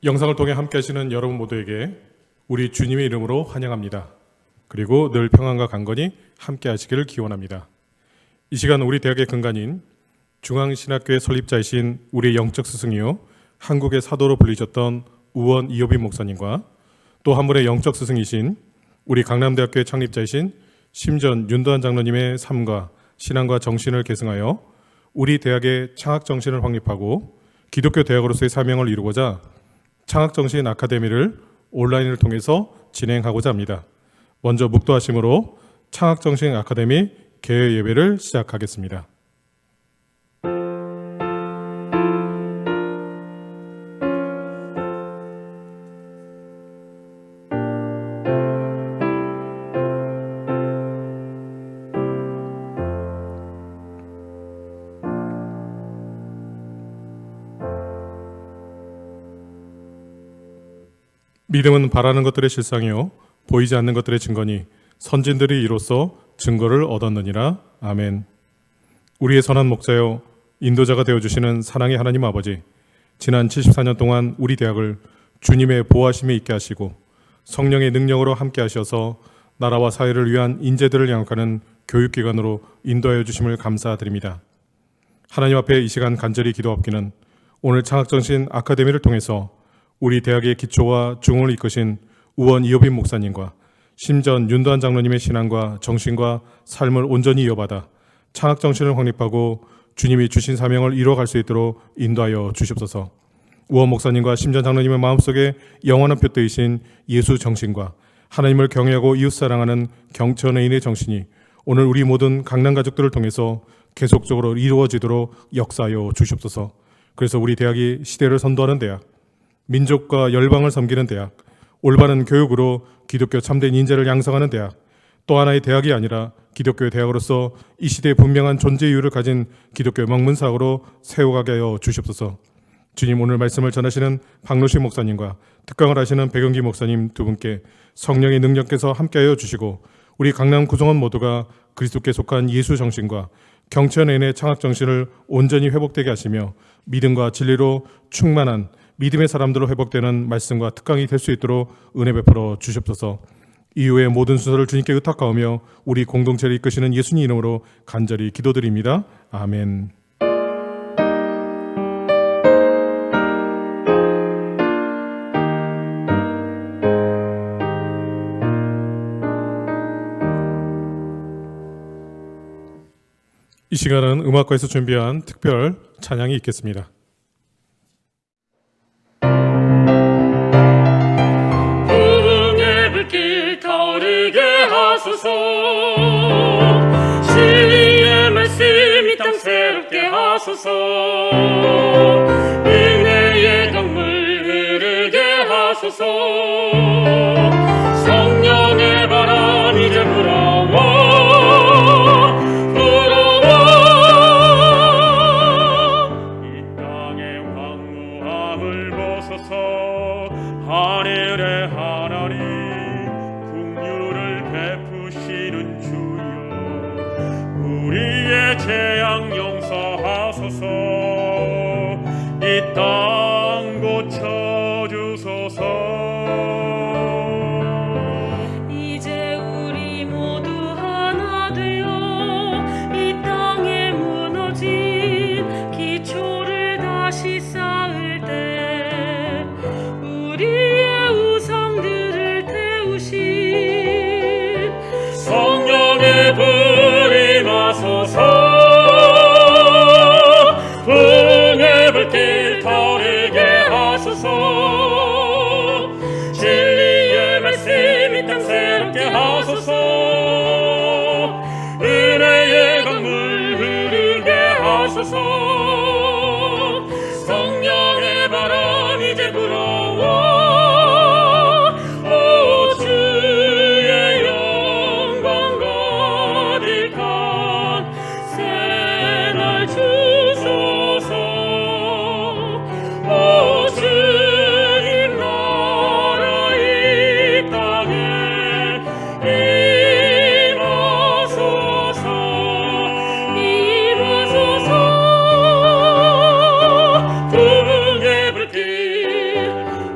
영상을 통해 함께 하시는 여러분 모두에게 우리 주님의 이름으로 환영합니다. 그리고 늘 평안과 강건히 함께 하시기를 기원합니다. 이 시간 우리 대학의 근간인 중앙신학교의 설립자이신 우리의 영적 스승이요 한국의 사도로 불리셨던 우원 이효빈 목사님과 또 한 분의 영적 스승이신 우리 강남대학교의 창립자이신 심전 윤도한 장로님의 삶과 신앙과 정신을 계승하여 우리 대학의 창학정신을 확립하고 기독교 대학으로서의 사명을 이루고자 창학정신 아카데미를 온라인을 통해서 진행하고자 합니다. 먼저 묵도하심으로 창학정신 아카데미 개회 예배를 시작하겠습니다. 믿음은 바라는 것들의 실상이요 보이지 않는 것들의 증거니 선진들이 이로써 증거를 얻었느니라. 아멘. 우리의 선한 목자요 인도자가 되어주시는 사랑의 하나님 아버지, 지난 74년 동안 우리 대학을 주님의 보호하심에 있게 하시고 성령의 능력으로 함께 하셔서 나라와 사회를 위한 인재들을 양육하는 교육기관으로 인도하여 주심을 감사드립니다. 하나님 앞에 이 시간 간절히 기도하옵기는 오늘 창학정신 아카데미를 통해서 우리 대학의 기초와 중흥을 이끄신 우원 이효빈 목사님과 심전 윤도한 장로님의 신앙과 정신과 삶을 온전히 이어받아 창학정신을 확립하고 주님이 주신 사명을 이루어갈 수 있도록 인도하여 주시옵소서. 우원 목사님과 심전 장로님의 마음속에 영원한 표대이신 예수 정신과 하나님을 경외하고 이웃 사랑하는 경천의인의 정신이 오늘 우리 모든 강남 가족들을 통해서 계속적으로 이루어지도록 역사하여 주시옵소서. 그래서 우리 대학이 시대를 선도하는 대학, 민족과 열방을 섬기는 대학, 올바른 교육으로 기독교 참된 인재를 양성하는 대학, 또 하나의 대학이 아니라 기독교의 대학으로서 이 시대에 분명한 존재 이유를 가진 기독교 명문사학으로 세워가게 하여 주시옵소서. 주님, 오늘 말씀을 전하시는 박노식 목사님과 특강을 하시는 백영기 목사님 두 분께 성령의 능력께서 함께하여 주시고 우리 강남 구성원 모두가 그리스도께 속한 예수 정신과 경천의인의 창학 정신을 온전히 회복되게 하시며 믿음과 진리로 충만한 믿음의 사람들로 회복되는 말씀과 특강이 될 수 있도록 은혜 베풀어 주시옵소서. 이후의 모든 순서를 주님께 의탁하오며 우리 공동체를 이끄시는 예수님 이름으로 간절히 기도드립니다. 아멘. 이 시간은 음악과에서 준비한 특별 찬양이 있겠습니다. 진리의 말씀이 땅 새롭게 하소서. 은혜의 강물 흐르게 하소서. 성령의 바람 이제 불어와 이 땅의 황무함을 보소서. 하늘의 하나님 베푸시는 주여, 우리의 재앙 용서하소서. 이 땅 고쳐주소서. 이제 우리 모두 하나 되어 이 땅에 무너진 기초를 다시 쌓을 때 우리의 우상들을 태우신 성령의 불이 마소서. 분의 불길 타오르게 하소서. 진리의 말씀이 땅 새롭게 하소서. 은혜의 강물 흐르게 하소서. 성령의 바람 이제 불어와 주의 영광 가득한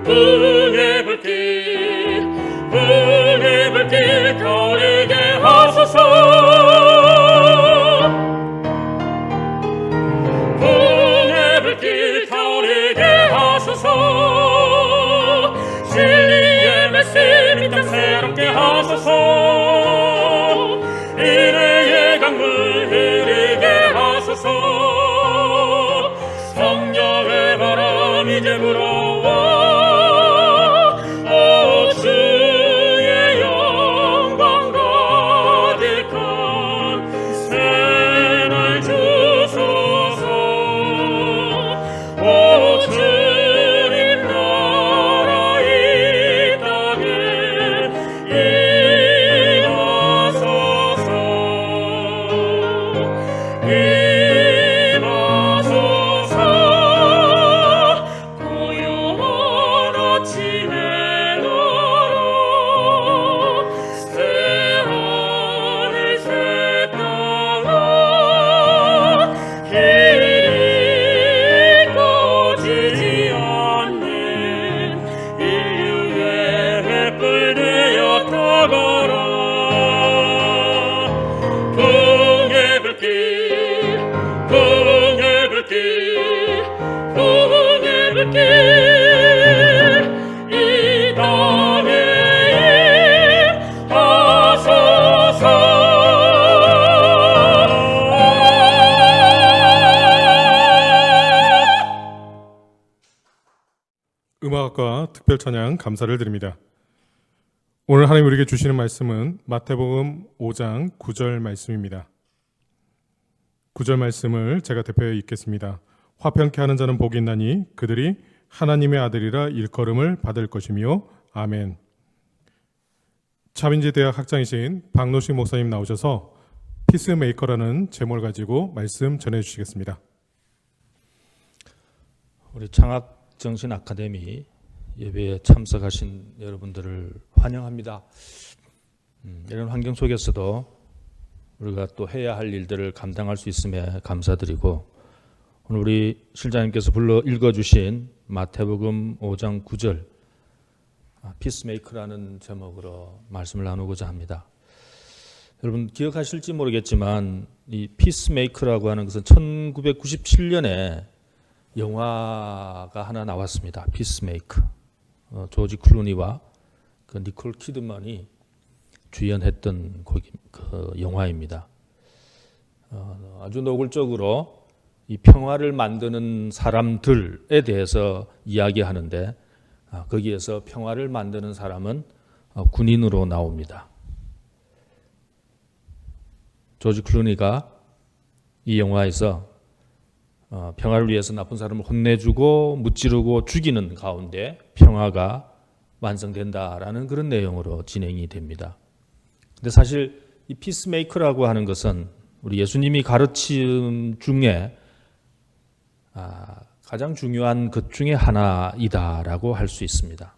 불의 불길 타오르게 하소서. 불의 불길 타오르게 하소서. 진리의 말씀 이 땅 새롭게 하소서. 은혜의 강물 흐르게 하소서. 성령의 바람 이제 불어와. 오 주의 영광 가득한 새날 주소서. 오 주님 나라 이 땅에 임하소서. 고요한 아침의 나라 새 하늘 새 땅아 길이 꺼지지 않는 인류의 햇불 되어 타가라. 풍의 불길 이 땅에 임하소서. 음악과 특별 찬양 감사를 드립니다. 오늘 하나님 우리에게 주시는 말씀은 마태복음 5장 9절 말씀입니다. 9절 말씀을 제가 대표해 읽겠습니다. 화평케 하는 자는 복이 있나니 그들이 하나님의 아들이라 일컬음을 받을 것이며 아멘. 차민지 대학 학장이신 박노식 목사님 나오셔서 피스메이커라는 제목을 가지고 말씀 전해 주시겠습니다. 우리 창학정신 아카데미 예배에 참석하신 여러분들을 환영합니다. 이런 환경 속에서도 우리가 또 해야 할 일들을 감당할 수 있음에 감사드리고, 오늘 우리 실장님께서 불러 읽어주신 마태복음 5장 9절 피스메이커라는 제목으로 말씀을 나누고자 합니다. 여러분 기억하실지 모르겠지만 이 피스메이커라고 하는 것은 1997년에 영화가 하나 나왔습니다. 피스메이커. 조지 클루니와 그 니콜 키드만이 주연했던 그 영화입니다. 아주 노골적으로 이 평화를 만드는 사람들에 대해서 이야기하는데, 거기에서 평화를 만드는 사람은 군인으로 나옵니다. 조지 클루니가 이 영화에서 평화를 위해서 나쁜 사람을 혼내주고 무찌르고 죽이는 가운데 평화가 완성된다라는 그런 내용으로 진행이 됩니다. 근데 사실 이 피스메이커라고 하는 것은 우리 예수님이 가르침 중에 가장 중요한 것 중에 하나이다라고 할 수 있습니다.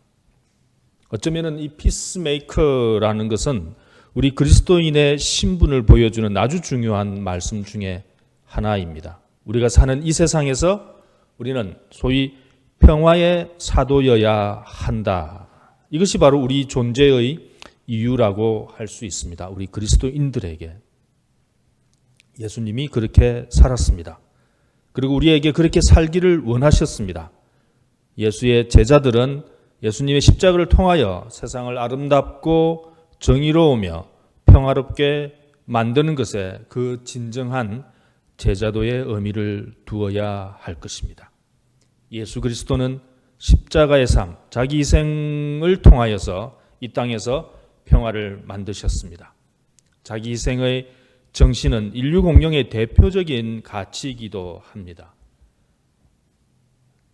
어쩌면은 이 피스메이커라는 것은 우리 그리스도인의 신분을 보여주는 아주 중요한 말씀 중에 하나입니다. 우리가 사는 이 세상에서 우리는 소위 평화의 사도여야 한다. 이것이 바로 우리 존재의 이유라고 할 수 있습니다. 우리 그리스도인들에게. 예수님이 그렇게 살았습니다. 그리고 우리에게 그렇게 살기를 원하셨습니다. 예수의 제자들은 예수님의 십자가를 통하여 세상을 아름답고 정의로우며 평화롭게 만드는 것에 그 진정한 제자도의 의미를 두어야 할 것입니다. 예수 그리스도는 십자가의 삶, 자기 희생을 통하여서 이 땅에서 평화를 만드셨습니다. 자기 희생의 정신은 인류 공룡의 대표적인 가치이기도 합니다.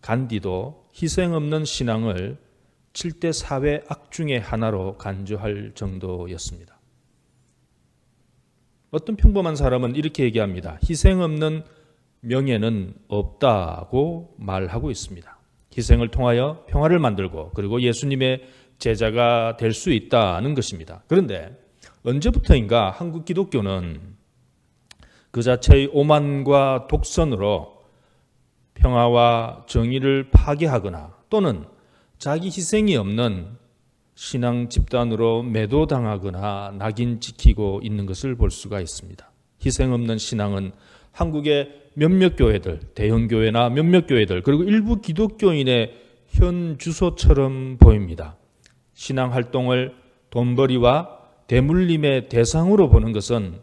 간디도 희생 없는 신앙을 7대 사회 악 중의 하나로 간주할 정도였습니다. 어떤 평범한 사람은 이렇게 얘기합니다. 희생 없는 명예는 없다고 말하고 있습니다. 희생을 통하여 평화를 만들고 그리고 예수님의 제자가 될 수 있다는 것입니다. 그런데 언제부터인가 한국 기독교는 그 자체의 오만과 독선으로 평화와 정의를 파괴하거나 또는 자기 희생이 없는 신앙 집단으로 매도당하거나 낙인 찍히고 있는 것을 볼 수가 있습니다. 희생 없는 신앙은 한국의 몇몇 교회들, 대형 교회나 몇몇 교회들, 그리고 일부 기독교인의 현 주소처럼 보입니다. 신앙 활동을 돈벌이와 대물림의 대상으로 보는 것은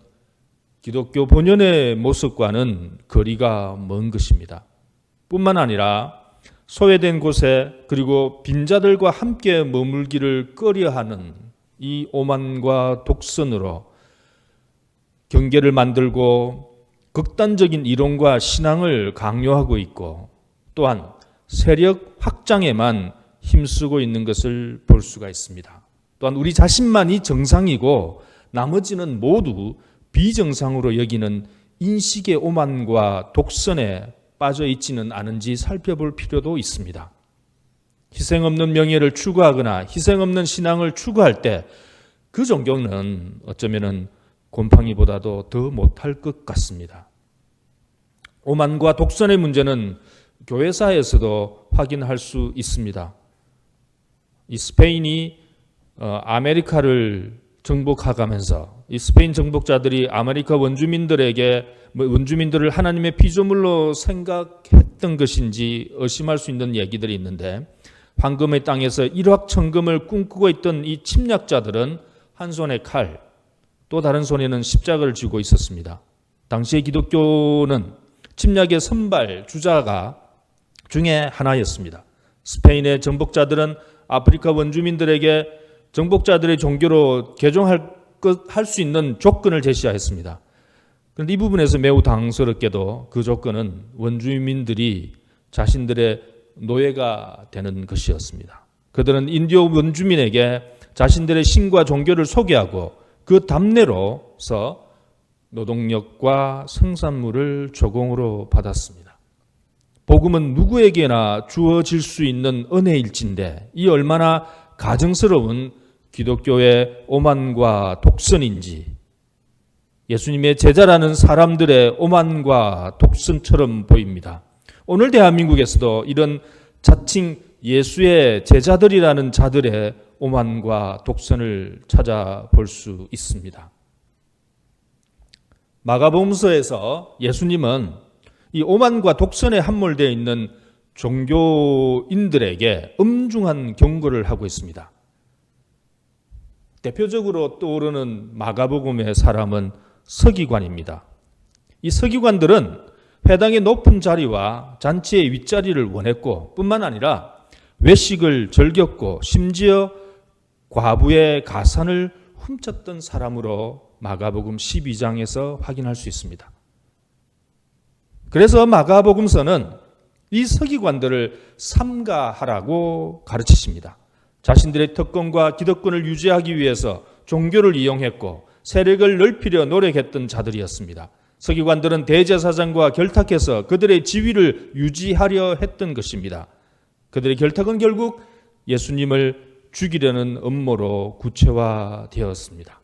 기독교 본연의 모습과는 거리가 먼 것입니다. 뿐만 아니라 소외된 곳에 그리고 빈자들과 함께 머물기를 꺼려하는 이 오만과 독선으로 경계를 만들고 극단적인 이론과 신앙을 강요하고 있고, 또한 세력 확장에만 힘쓰고 있는 것을 볼 수가 있습니다. 또한 우리 자신만이 정상이고 나머지는 모두 비정상으로 여기는 인식의 오만과 독선에 빠져 있지는 않은지 살펴볼 필요도 있습니다. 희생 없는 명예를 추구하거나 희생 없는 신앙을 추구할 때 그 종교는 어쩌면 곰팡이보다도 더 못할 것 같습니다. 오만과 독선의 문제는 교회사에서도 확인할 수 있습니다. 이 스페인이 아메리카를 정복하가면서 이 스페인 정복자들이 아메리카 원주민들을 하나님의 피조물로 생각했던 것인지 의심할 수 있는 얘기들이 있는데, 황금의 땅에서 일확천금을 꿈꾸고 있던 이 침략자들은 한 손에 칼, 또 다른 손에는 십자가를 쥐고 있었습니다. 당시의 기독교는 침략의 선발 주자가 중에 하나였습니다. 스페인의 정복자들은 아프리카 원주민들에게 정복자들의 종교로 개종할 수 있는 조건을 제시했습니다. 그런데 이 부분에서 매우 당스럽게도 그 조건은 원주민들이 자신들의 노예가 되는 것이었습니다. 그들은 인디오 원주민에게 자신들의 신과 종교를 소개하고 그 답례로서 노동력과 생산물을 조공으로 받았습니다. 복음은 누구에게나 주어질 수 있는 은혜일진데 이 얼마나 가증스러운 기독교의 오만과 독선인지, 예수님의 제자라는 사람들의 오만과 독선처럼 보입니다. 오늘 대한민국에서도 이런 자칭 예수의 제자들이라는 자들의 오만과 독선을 찾아볼 수 있습니다. 마가복음서에서 예수님은 이 오만과 독선에 함몰되어 있는 종교인들에게 엄중한 경고를 하고 있습니다. 대표적으로 떠오르는 마가복음의 사람은 서기관입니다. 이 서기관들은 회당의 높은 자리와 잔치의 윗자리를 원했고, 뿐만 아니라 외식을 즐겼고 심지어 과부의 가산을 훔쳤던 사람으로 마가복음 12장에서 확인할 수 있습니다. 그래서 마가복음서는 이 서기관들을 삼가하라고 가르치십니다. 자신들의 특권과 기득권을 유지하기 위해서 종교를 이용했고 세력을 넓히려 노력했던 자들이었습니다. 서기관들은 대제사장과 결탁해서 그들의 지위를 유지하려 했던 것입니다. 그들의 결탁은 결국 예수님을 죽이려는 음모로 구체화되었습니다.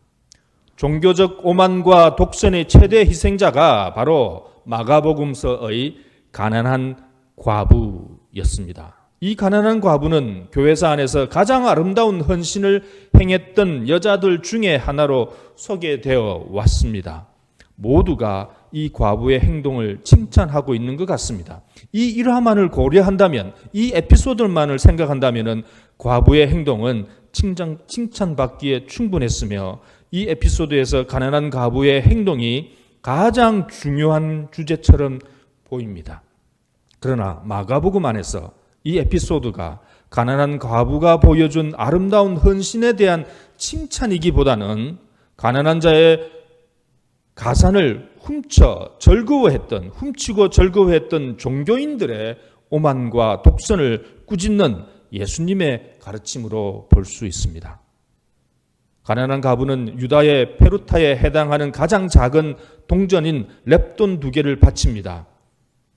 종교적 오만과 독선의 최대 희생자가 바로 마가복음서의 가난한 과부였습니다. 이 가난한 과부는 교회사 안에서 가장 아름다운 헌신을 행했던 여자들 중에 하나로 소개되어 왔습니다. 모두가 이 과부의 행동을 칭찬하고 있는 것 같습니다. 이 일화만을 고려한다면, 이 에피소드만을 생각한다면 과부의 행동은 칭찬받기에 충분했으며, 이 에피소드에서 가난한 과부의 행동이 가장 중요한 주제처럼 보입니다. 그러나 마가복음 안에서 이 에피소드가 가난한 과부가 보여준 아름다운 헌신에 대한 칭찬이기보다는 가난한 자의 가산을 훔치고 즐거워했던 종교인들의 오만과 독선을 꾸짖는 예수님의 가르침으로 볼 수 있습니다. 가난한 과부는 유다의 페루타에 해당하는 가장 작은 동전인 렙돈 2개를 바칩니다.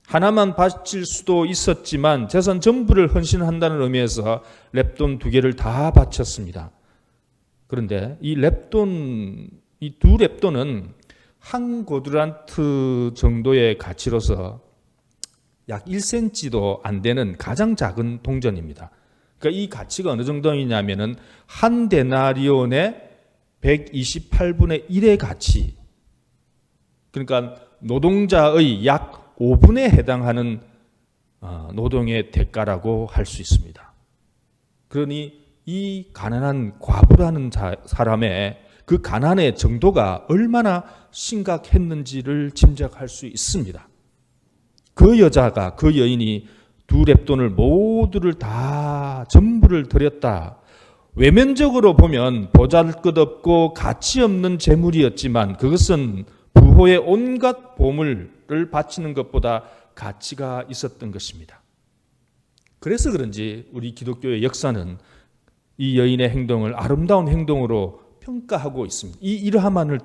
하나만 바칠 수도 있었지만 재산 전부를 헌신한다는 의미에서 렙돈 2개를 다 바쳤습니다. 그런데 이 두 렙돈은 한 고드란트 정도의 가치로서 약 1cm도 안 되는 가장 작은 동전입니다. 그러니까 이 가치가 어느 정도이냐면은 한 데나리온의 128분의 1의 가치. 그러니까 노동자의 약 5분에 해당하는 노동의 대가라고 할 수 있습니다. 그러니 이 가난한 과부라는 사람의 그 가난의 정도가 얼마나 심각했는지를 짐작할 수 있습니다. 그 여자가, 그 여인이 두 렙돈을 모두를 다 전부를 드렸다. 외면적으로 보면 보잘것없고 가치 없는 재물이었지만 그것은 부호의 온갖 보물을 바치는 것보다 가치가 있었던 것입니다. 그래서 그런지 우리 기독교의 역사는 이 여인의 행동을 아름다운 행동으로 평가하고 있습니다. 이 이러함만을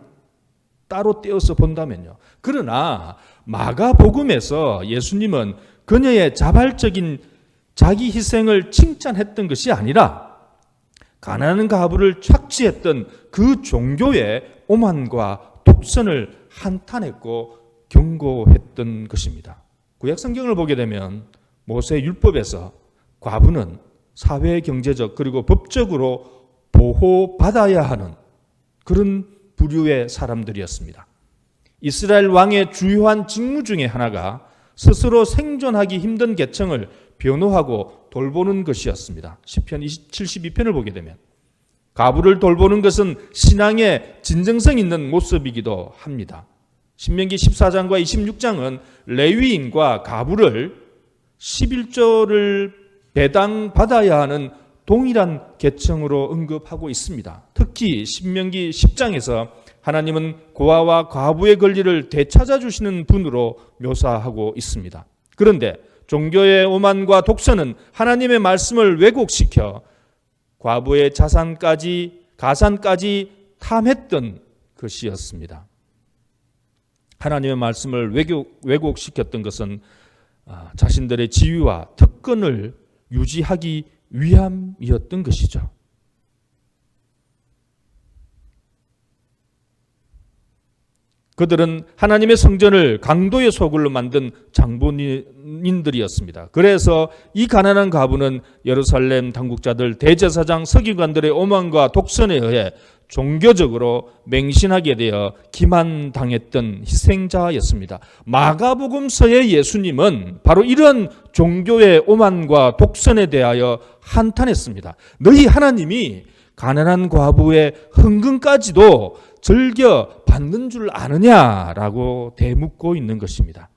따로 떼어서 본다면요. 그러나 마가복음에서 예수님은 그녀의 자발적인 자기 희생을 칭찬했던 것이 아니라 가난한 과부를 착취했던 그 종교의 오만과 독선을 한탄했고 경고했던 것입니다. 구약 성경을 보게 되면 모세 율법에서 과부는 사회 경제적 그리고 법적으로 보호받아야 하는 그런 부류의 사람들이었습니다. 이스라엘 왕의 주요한 직무 중에 하나가 스스로 생존하기 힘든 계층을 변호하고 돌보는 것이었습니다. 시편 72편을 보게 되면 과부를 돌보는 것은 신앙의 진정성 있는 모습이기도 합니다. 신명기 14장과 26장은 레위인과 과부를 11조를 배당받아야 하는 동일한 계층으로 언급하고 있습니다. 특히 신명기 10장에서 하나님은 고아와 과부의 권리를 되찾아주시는 분으로 묘사하고 있습니다. 그런데 종교의 오만과 독선은 하나님의 말씀을 왜곡시켜 과부의 가산까지 탐했던 것이었습니다. 하나님의 말씀을 왜곡시켰던 것은 자신들의 지위와 특권을 유지하기 위함이었던 것이죠. 그들은 하나님의 성전을 강도의 소굴로 만든 장본인들이었습니다. 그래서 이 가난한 과부는 예루살렘 당국자들, 대제사장, 서기관들의 오만과 독선에 의해 종교적으로 맹신하게 되어 기만당했던 희생자였습니다. 마가복음서의 예수님은 바로 이런 종교의 오만과 독선에 대하여 한탄했습니다. 너희 하나님이 가난한 과부의 헌금까지도 즐겨 받는 줄 아느냐라고 대묻고 있는 것입니다.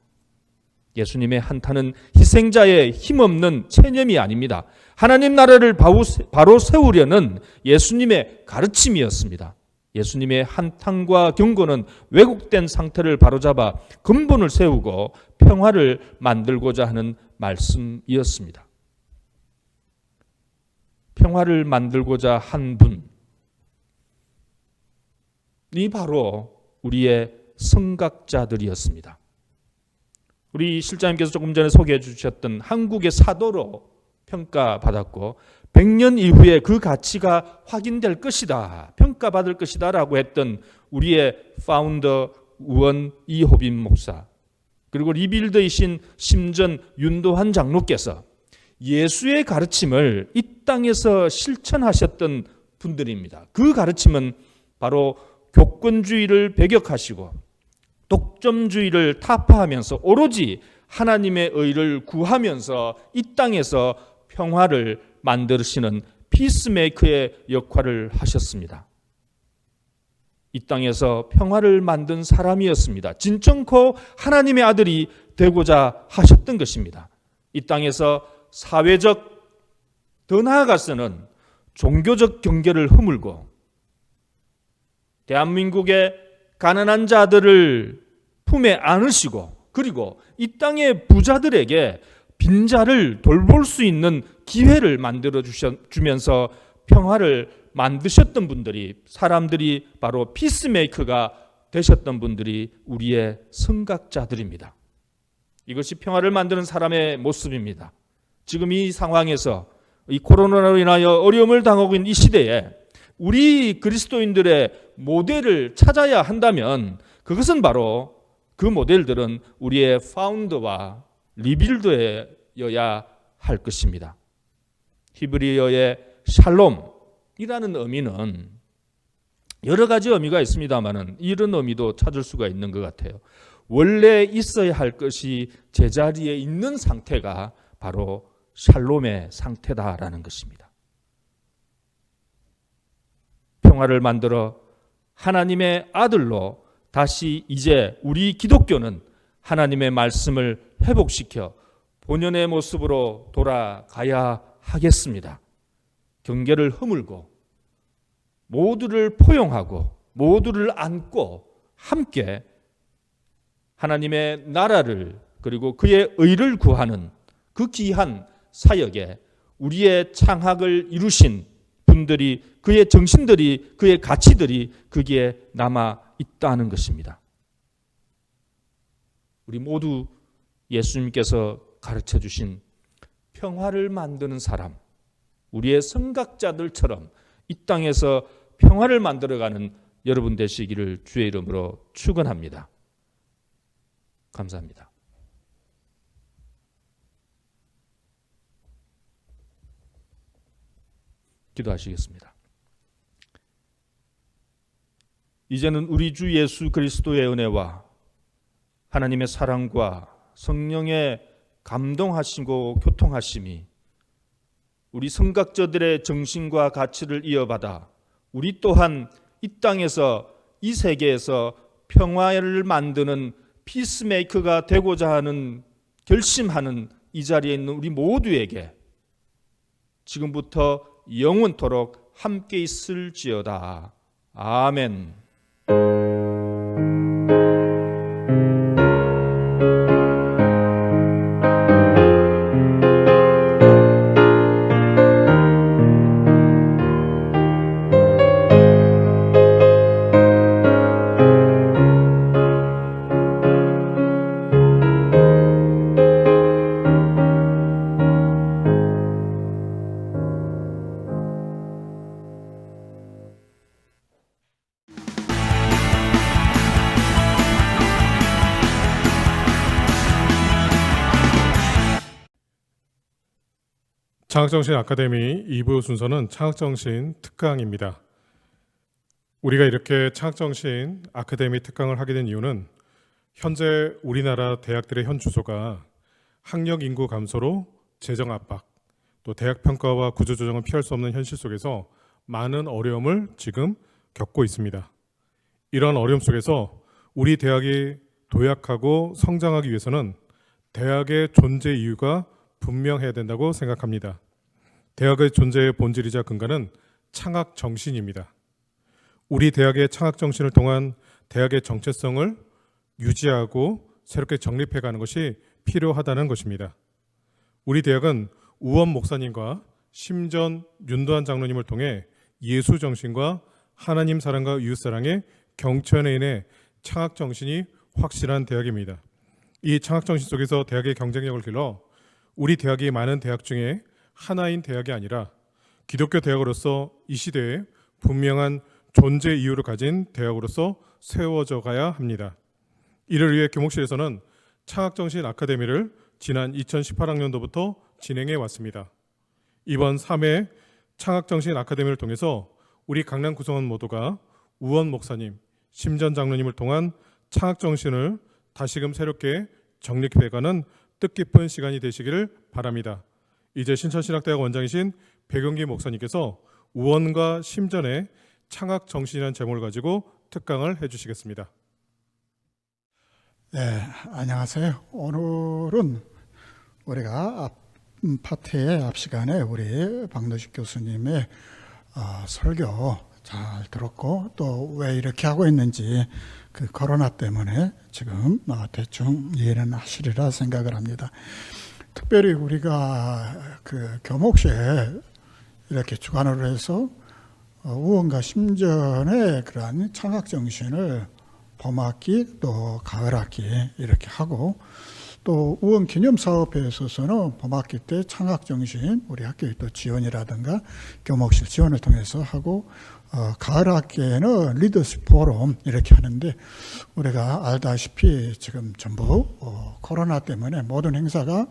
예수님의 한탄은 희생자의 힘없는 체념이 아닙니다. 하나님 나라를 바로 세우려는 예수님의 가르침이었습니다. 예수님의 한탄과 경고는 왜곡된 상태를 바로잡아 근본을 세우고 평화를 만들고자 하는 말씀이었습니다. 평화를 만들고자 한 분이 바로 우리의 성각자들이었습니다. 우리 실장님께서 조금 전에 소개해 주셨던 한국의 사도로 평가받았고 100년 이후에 그 가치가 확인될 것이다, 평가받을 것이다 라고 했던 우리의 파운더 우원 이호빈 목사, 그리고 리빌더이신 심전 윤도한 장로께서 예수의 가르침을 이 땅에서 실천하셨던 분들입니다. 그 가르침은 바로 교권주의를 배격하시고 독점주의를 타파하면서 오로지 하나님의 의를 구하면서 이 땅에서 평화를 만드시는 피스메이커의 역할을 하셨습니다. 이 땅에서 평화를 만든 사람이었습니다. 진정코 하나님의 아들이 되고자 하셨던 것입니다. 이 땅에서 사회적, 더 나아가서는 종교적 경계를 허물고 대한민국의 가난한 자들을 품에 안으시고, 그리고 이 땅의 부자들에게 빈자를 돌볼 수 있는 기회를 만들어 주면서 평화를 만드셨던 분들이, 사람들이 바로 피스메이커가 되셨던 분들이 우리의 성각자들입니다. 이것이 평화를 만드는 사람의 모습입니다. 지금 이 상황에서 이 코로나로 인하여 어려움을 당하고 있는 이 시대에 우리 그리스도인들의 모델을 찾아야 한다면 그것은 바로, 그 모델들은 우리의 파운더와 리빌더여야 할 것입니다. 히브리어의 샬롬이라는 의미는 여러 가지 의미가 있습니다만은 이런 의미도 찾을 수가 있는 것 같아요. 원래 있어야 할 것이 제자리에 있는 상태가 바로 샬롬의 상태다라는 것입니다. 평화를 만들어 하나님의 아들로 다시 이제 우리 기독교는 하나님의 말씀을 회복시켜 본연의 모습으로 돌아가야 하겠습니다. 경계를 허물고 모두를 포용하고 모두를 안고 함께 하나님의 나라를 그리고 그의 의를 구하는 그 귀한 사역에 우리의 창학을 이루신 분들이, 그의 정신들이, 그의 가치들이 거기에 남아 있다는 것입니다. 우리 모두 예수님께서 가르쳐 주신 평화를 만드는 사람, 우리의 선각자들처럼 이 땅에서 평화를 만들어가는 여러분 되시기를 주의 이름으로 축원합니다. 감사합니다. 기도하시겠습니다. 이제는 우리 주 예수 그리스도의 은혜와 하나님의 사랑과 성령의 감동하시고 교통하심이 우리 선각자들의 정신과 가치를 이어받아 우리 또한 이 땅에서 이 세계에서 평화를 만드는 피스메이커가 되고자 하는 결심하는 이 자리에 있는 우리 모두에게 지금부터 영원토록 함께 있을지어다. 아멘. 창학정신 아카데미 2부 순서는 창학정신 특강입니다. 우리가 이렇게 창학정신 아카데미 특강을 하게 된 이유는 현재 우리나라 대학들의 현 주소가 학력 인구 감소로 재정 압박, 또 대학 평가와 구조조정을 피할 수 없는 현실 속에서 많은 어려움을 지금 겪고 있습니다. 이런 어려움 속에서 우리 대학이 도약하고 성장하기 위해서는 대학의 존재 이유가 분명해야 된다고 생각합니다. 대학의 존재의 본질이자 근간은 창학 정신입니다. 우리 대학의 창학 정신을 통한 대학의 정체성을 유지하고 새롭게 정립해가는 것이 필요하다는 것입니다. 우리 대학은 우원 목사님과 심전 윤도한 장로님을 통해 예수 정신과 하나님 사랑과 이웃 사랑의 경천에 인해 창학 정신이 확실한 대학입니다. 이 창학 정신 속에서 대학의 경쟁력을 길러 우리 대학이 많은 대학 중에 하나인 대학이 아니라 기독교 대학으로서 이 시대에 분명한 존재 이유를 가진 대학으로서 세워져 가야 합니다. 이를 위해 교목실에서는 창학정신 아카데미를 지난 2018학년도부터 진행해 왔습니다. 이번 3회 창학정신 아카데미를 통해서 우리 강남 구성원 모두가 우원 목사님, 심전 장로님을 통한 창학정신을 다시금 새롭게 정립해가는 뜻깊은 시간이 되시기를 바랍니다. 이제 신천신학대학 원장이신 백영기 목사님께서 우원과 심전의 창학정신이라는 제목을 가지고 특강을 해주시겠습니다. 네, 안녕하세요. 오늘은 우리가 파트의 앞 시간에 우리 박노식 교수님의 설교 잘 들었고 또 왜 이렇게 하고 있는지 그 코로나 때문에 지금 대충 이해는 하시리라 생각을 합니다. 특별히 우리가 그 교목실에 이렇게 주관으로 해서 우원과 심전의 그러한 창학 정신을 봄학기 또 가을학기 이렇게 하고 또 우원 기념사업에 있어서는 봄학기 때 창학정신 우리 학교의 또 지원이라든가 교목실 지원을 통해서 하고 가을학기에는 리더십 포럼 이렇게 하는데 우리가 알다시피 지금 전부 코로나 때문에 모든 행사가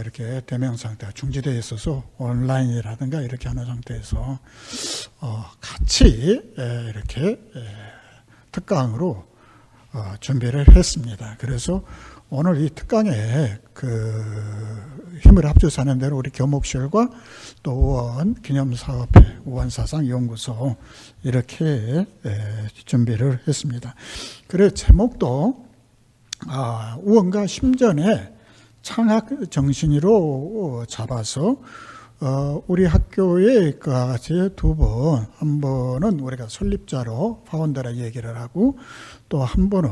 이렇게 대면 상태가 중지되어 있어서 온라인이라든가 이렇게 하는 상태에서 같이 이렇게 특강으로 준비를 했습니다. 그래서 오늘 이 특강에 힘을 합쳐서 하는 대로 우리 교목실과 또 우원 기념사업회, 우원사상연구소 이렇게 준비를 했습니다. 그래 제목도 우원과 심전의 창학 정신으로 잡아서 우리 학교에 그와 같이 두 번, 한 번은 우리가 설립자로 파운더라 얘기를 하고 또 한 번은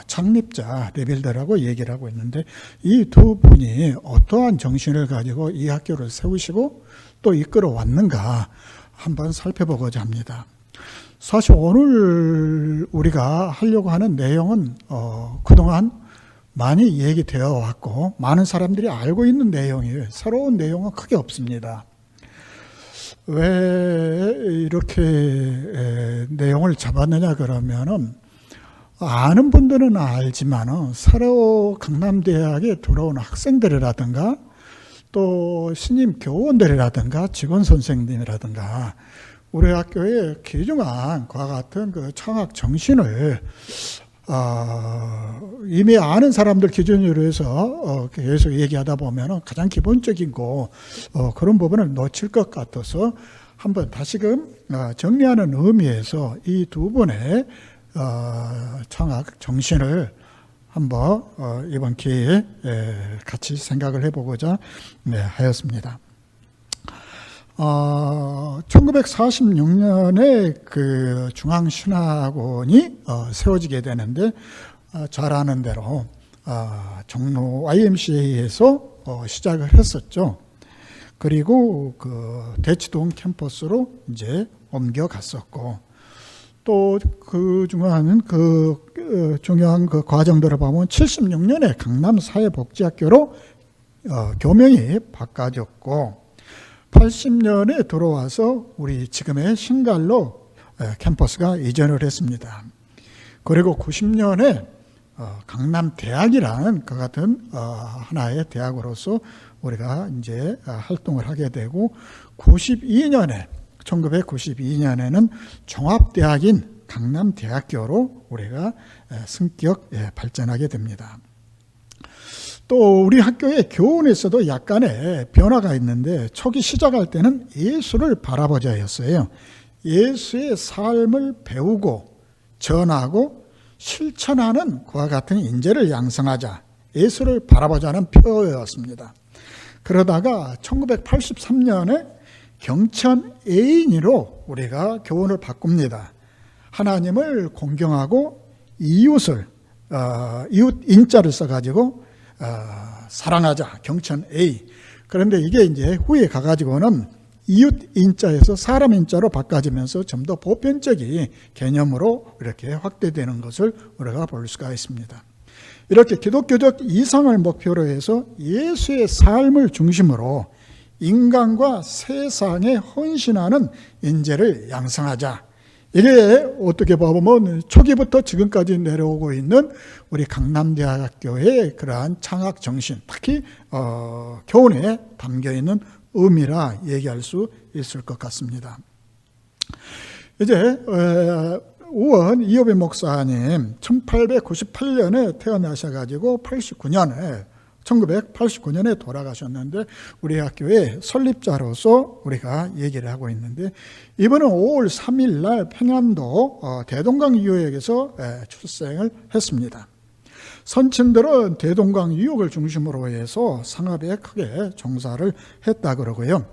창립자 리빌더라고 얘기를 하고 있는데 이 두 분이 어떠한 정신을 가지고 이 학교를 세우시고 또 이끌어 왔는가 한번 살펴보고자 합니다. 사실 오늘 우리가 하려고 하는 내용은 그동안 많이 얘기되어 왔고 많은 사람들이 알고 있는 내용이에요. 새로운 내용은 크게 없습니다. 왜 이렇게 내용을 잡았느냐 그러면은 아는 분들은 알지만은 새로 강남대학에 들어온 학생들이라든가 또 신임 교원들이라든가 직원 선생님이라든가 우리 학교의 귀중한 그와 같은 그 창학 정신을 이미 아는 사람들 기준으로 해서 계속 얘기하다 보면 가장 기본적인 거 그런 부분을 놓칠 것 같아서 한번 다시금 정리하는 의미에서 이 두 분의 창학 정신을 한번 이번 기회에 같이 생각을 해보고자 하였습니다. 1946년에 그 중앙신학원이 세워지게 되는데 잘 아는 대로 종로 YMCA에서 시작을 했었죠. 그리고 그 대치동 캠퍼스로 이제 옮겨갔었고 또 그 중요한 중요한 그 과정들을 보면 76년에 강남사회복지학교로 교명이 바꿔졌고 80년에 들어와서 우리 지금의 신갈로 캠퍼스가 이전을 했습니다. 그리고 90년에 강남대학이라는 그 같은 하나의 대학으로서 우리가 이제 활동을 하게 되고 1992년에는 종합대학인 강남대학교로 우리가 승격 발전하게 됩니다. 또 우리 학교의 교훈에서도 약간의 변화가 있는데 초기 시작할 때는 예수를 바라보자였어요. 예수의 삶을 배우고 전하고 실천하는 그와 같은 인재를 양성하자. 예수를 바라보자는 표어였습니다. 그러다가 1983년에 경천 애인으로 우리가 교훈을 바꿉니다. 하나님을 공경하고 이웃 인자를 써가지고 사랑하자 경천 A. 그런데 이게 이제 후에 가가지고는 이웃 인자에서 사람 인자로 바꿔지면서 좀 더 보편적인 개념으로 이렇게 확대되는 것을 우리가 볼 수가 있습니다. 이렇게 기독교적 이상을 목표로 해서 예수의 삶을 중심으로 인간과 세상에 헌신하는 인재를 양성하자. 이게 어떻게 보면 초기부터 지금까지 내려오고 있는 우리 강남대학교의 그러한 창학 정신, 특히 교훈에 담겨있는 의미라 얘기할 수 있을 것 같습니다. 이제 우원 이호빈 목사님 1898년에 태어나셔가지고 1989년에 돌아가셨는데 우리 학교의 설립자로서 우리가 얘기를 하고 있는데 이번은 5월 3일 날 평안도 대동강 유역에서 출생을 했습니다. 선친들은 대동강 유역을 중심으로 해서 상업에 크게 종사를 했다 그러고요.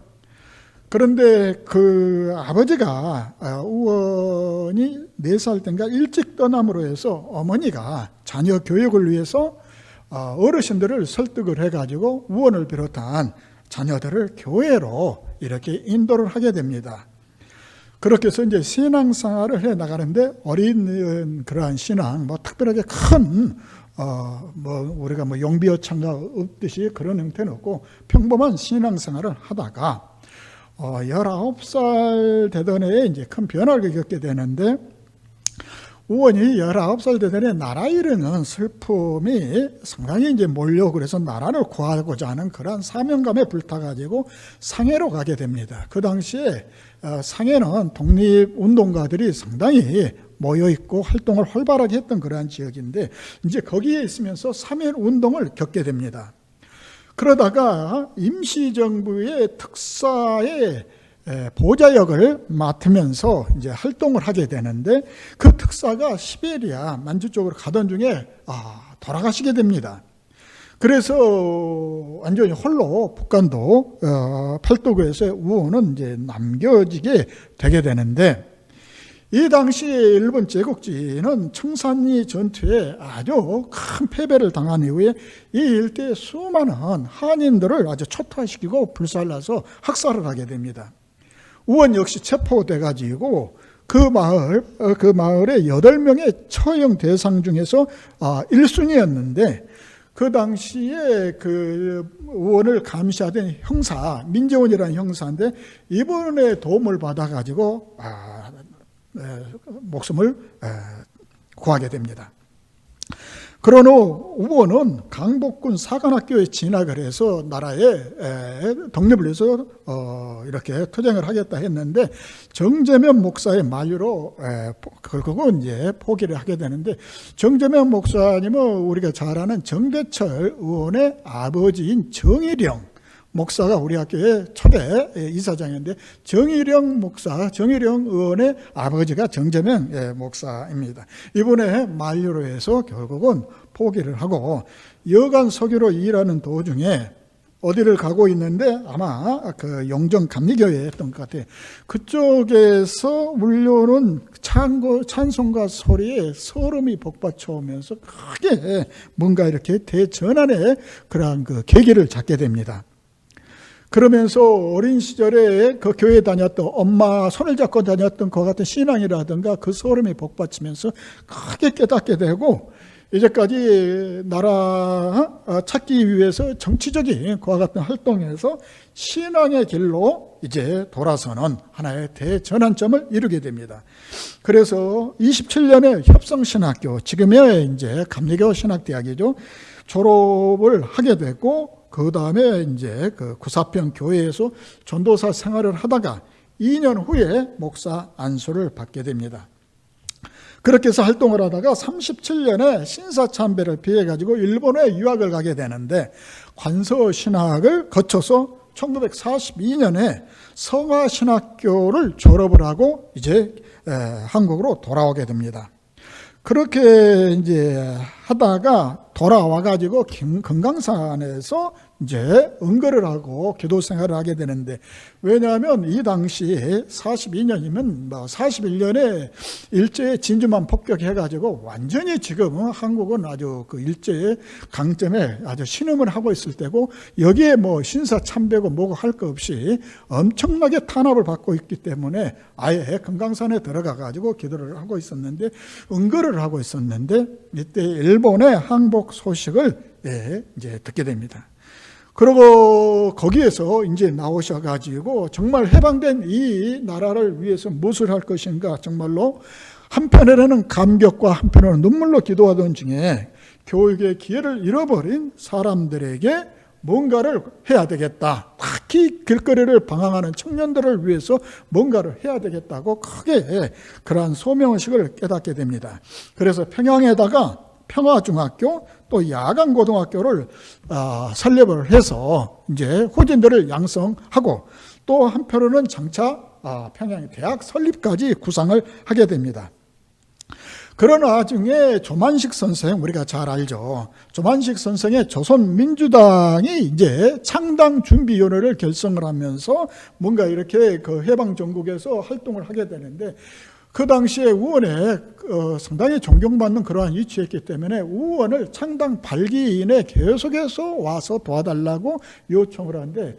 그런데 그 아버지가 우원이 4살 때인가 일찍 떠남으로 해서 어머니가 자녀 교육을 위해서 어르신들을 설득을 해가지고 우원을 비롯한 자녀들을 교회로 이렇게 인도를 하게 됩니다. 그렇게 해서 이제 신앙생활을 해 나가는데 어린 그러한 신앙, 특별하게 큰 우리가 용비어창가 없듯이 그런 형태는 없고 평범한 신앙생활을 하다가 19살 되던 해에 이제 큰 변화를 겪게 되는데 의원이 19살 되더니 나라 잃은 슬픔이 상당히 이제 몰려 그래서 나라를 구하고자 하는 그러한 사명감에 불타가지고 상해로 가게 됩니다. 그 당시에 상해는 독립운동가들이 상당히 모여있고 활동을 활발하게 했던 그러한 지역인데 이제 거기에 있으면서 3.1 운동을 겪게 됩니다. 그러다가 임시정부의 특사의 보좌역을 맡으면서 이제 활동을 하게 되는데 그 특사가 시베리아 만주 쪽으로 가던 중에 돌아가시게 됩니다. 그래서 완전히 홀로 북한도 팔도구에서의 우호는 이제 남겨지게 되게 되는데 이 당시 일본 제국주의는 청산리 전투에 아주 큰 패배를 당한 이후에 이 일대에 수많은 한인들을 아주 초토화시키고 불살라서 학살을 하게 됩니다. 우원 역시 체포돼 가지고 그 마을에 8명의 처형 대상 중에서 1순위였는데 그 당시에 그 우원을 감시하던 형사 민재원이라는 형사인데 이분의 도움을 받아 가지고 목숨을 구하게 됩니다. 그런 후 우원은 강복군 사관학교에 진학을 해서 나라의 독립을 위해서 이렇게 투쟁을 하겠다 했는데 정재면 목사의 만류로 결국은 이제 포기를 하게 되는데 정재면 목사님은 우리가 잘 아는 정대철 의원의 아버지인 정일영 목사가 우리 학교의 초대 이사장인데 정일영 목사, 정일영 의원의 아버지가 정재명 목사입니다. 이분의 만류로 해서 결국은 포기를 하고 여간 서교로 일하는 도중에 어디를 가고 있는데 아마 그 영정 감리교회였던 것 같아요. 그쪽에서 울려오는 찬송가 소리에 소름이 복받쳐 오면서 크게 뭔가 이렇게 대전환의 그러한 그 계기를 잡게 됩니다. 그러면서 어린 시절에 그 교회에 다녔던 엄마 손을 잡고 다녔던 그 같은 신앙이라든가 그 소름이 복받치면서 크게 깨닫게 되고 이제까지 나라 찾기 위해서 정치적인 그와 같은 활동에서 신앙의 길로 이제 돌아서는 하나의 대전환점을 이루게 됩니다. 그래서 27년에 협성신학교, 지금의 이제 감리교 신학대학이죠. 졸업을 하게 되고 그 다음에 이제 그 구사평 교회에서 전도사 생활을 하다가 2년 후에 목사 안수를 받게 됩니다. 그렇게 해서 활동을 하다가 37년에 신사참배를 피해 가지고 일본에 유학을 가게 되는데 관서신학을 거쳐서 1942년에 성화신학교를 졸업을 하고 이제 한국으로 돌아오게 됩니다. 그렇게 이제 하다가 돌아와 가지고 금강산에서 이제 은거를 하고 기도 생활을 하게 되는데 왜냐하면 이 당시 42년이면 41년에 일제의 진주만 폭격해 가지고 완전히 지금은 한국은 아주 그 일제의 강점에 아주 신음을 하고 있을 때고 여기에 뭐 신사 참배고 뭐고 할 거 없이 엄청나게 탄압을 받고 있기 때문에 아예 금강산에 들어가 가지고 기도를 하고 있었는데 은거를 하고 있었는데 이때 일본의 항복 소식을 이제 듣게 됩니다. 그리고 거기에서 이제 나오셔가지고 정말 해방된 이 나라를 위해서 무엇을 할 것인가 정말로 한편으로는 감격과 한편으로는 눈물로 기도하던 중에 교육의 기회를 잃어버린 사람들에게 뭔가를 해야 되겠다. 특히 길거리를 방황하는 청년들을 위해서 뭔가를 해야 되겠다고 크게 그러한 소명의식을 깨닫게 됩니다. 그래서 평양에다가 평화중학교 또 야간고등학교를 설립을 해서 이제 후진들을 양성하고 또 한편으로는 장차 평양 대학 설립까지 구상을 하게 됩니다. 그런 와중에 조만식 선생 우리가 잘 알죠. 조만식 선생의 조선민주당이 이제 창당준비위원회를 결성을 하면서 뭔가 이렇게 그 해방전국에서 활동을 하게 되는데 그 당시에 우원에 상당히 존경받는 그러한 위치였기 때문에 우원을 창당 발기인에 계속해서 와서 도와달라고 요청을 하는데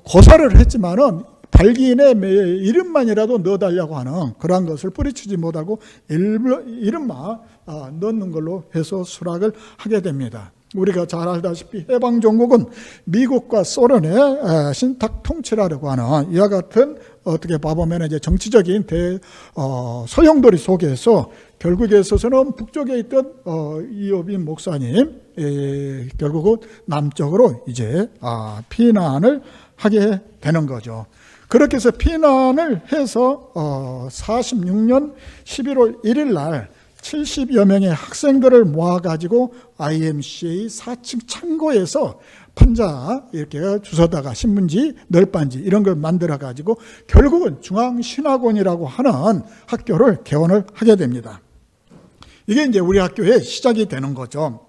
고사를 했지만은 발기인의 이름만이라도 넣어달라고 하는 그러한 것을 뿌리치지 못하고 이름만 넣는 걸로 해서 수락을 하게 됩니다. 우리가 잘 알다시피 해방정국은 미국과 소련의 신탁 통치라고 하는 이와 같은 어떻게 봐보면 이제 정치적인 소용돌이 속에서 결국에 있어서는 북쪽에 있던 이어빈 목사님 결국은 남쪽으로 이제 피난을 하게 되는 거죠. 그렇게 해서 피난을 해서 46년 11월 1일 날 70여 명의 학생들을 모아가지고 IMCA 4층 창고에서 판자 이렇게 주워다가 신문지, 널빤지 이런 걸 만들어가지고 결국은 중앙신학원이라고 하는 학교를 개원을 하게 됩니다. 이게 이제 우리 학교의 시작이 되는 거죠.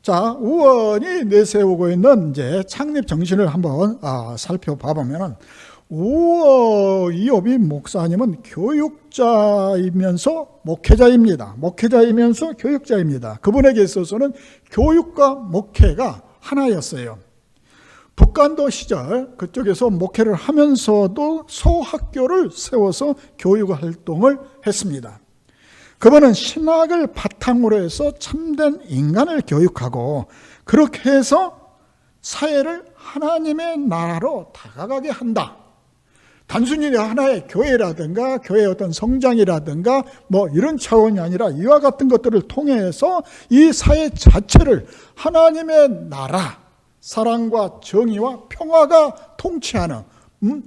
자, 우원이 내세우고 있는 이제 창립 정신을 한번 살펴봐 보면은 이어빈 목사님은 교육자이면서 목회자입니다. 목회자이면서 교육자입니다. 그분에게 있어서는 교육과 목회가 하나였어요. 북간도 시절 그쪽에서 목회를 하면서도 소학교를 세워서 교육 활동을 했습니다. 그분은 신학을 바탕으로 해서 참된 인간을 교육하고 그렇게 해서 사회를 하나님의 나라로 다가가게 한다. 단순히 하나의 교회라든가 교회의 어떤 성장이라든가 뭐 이런 차원이 아니라 이와 같은 것들을 통해서 이 사회 자체를 하나님의 나라, 사랑과 정의와 평화가 통치하는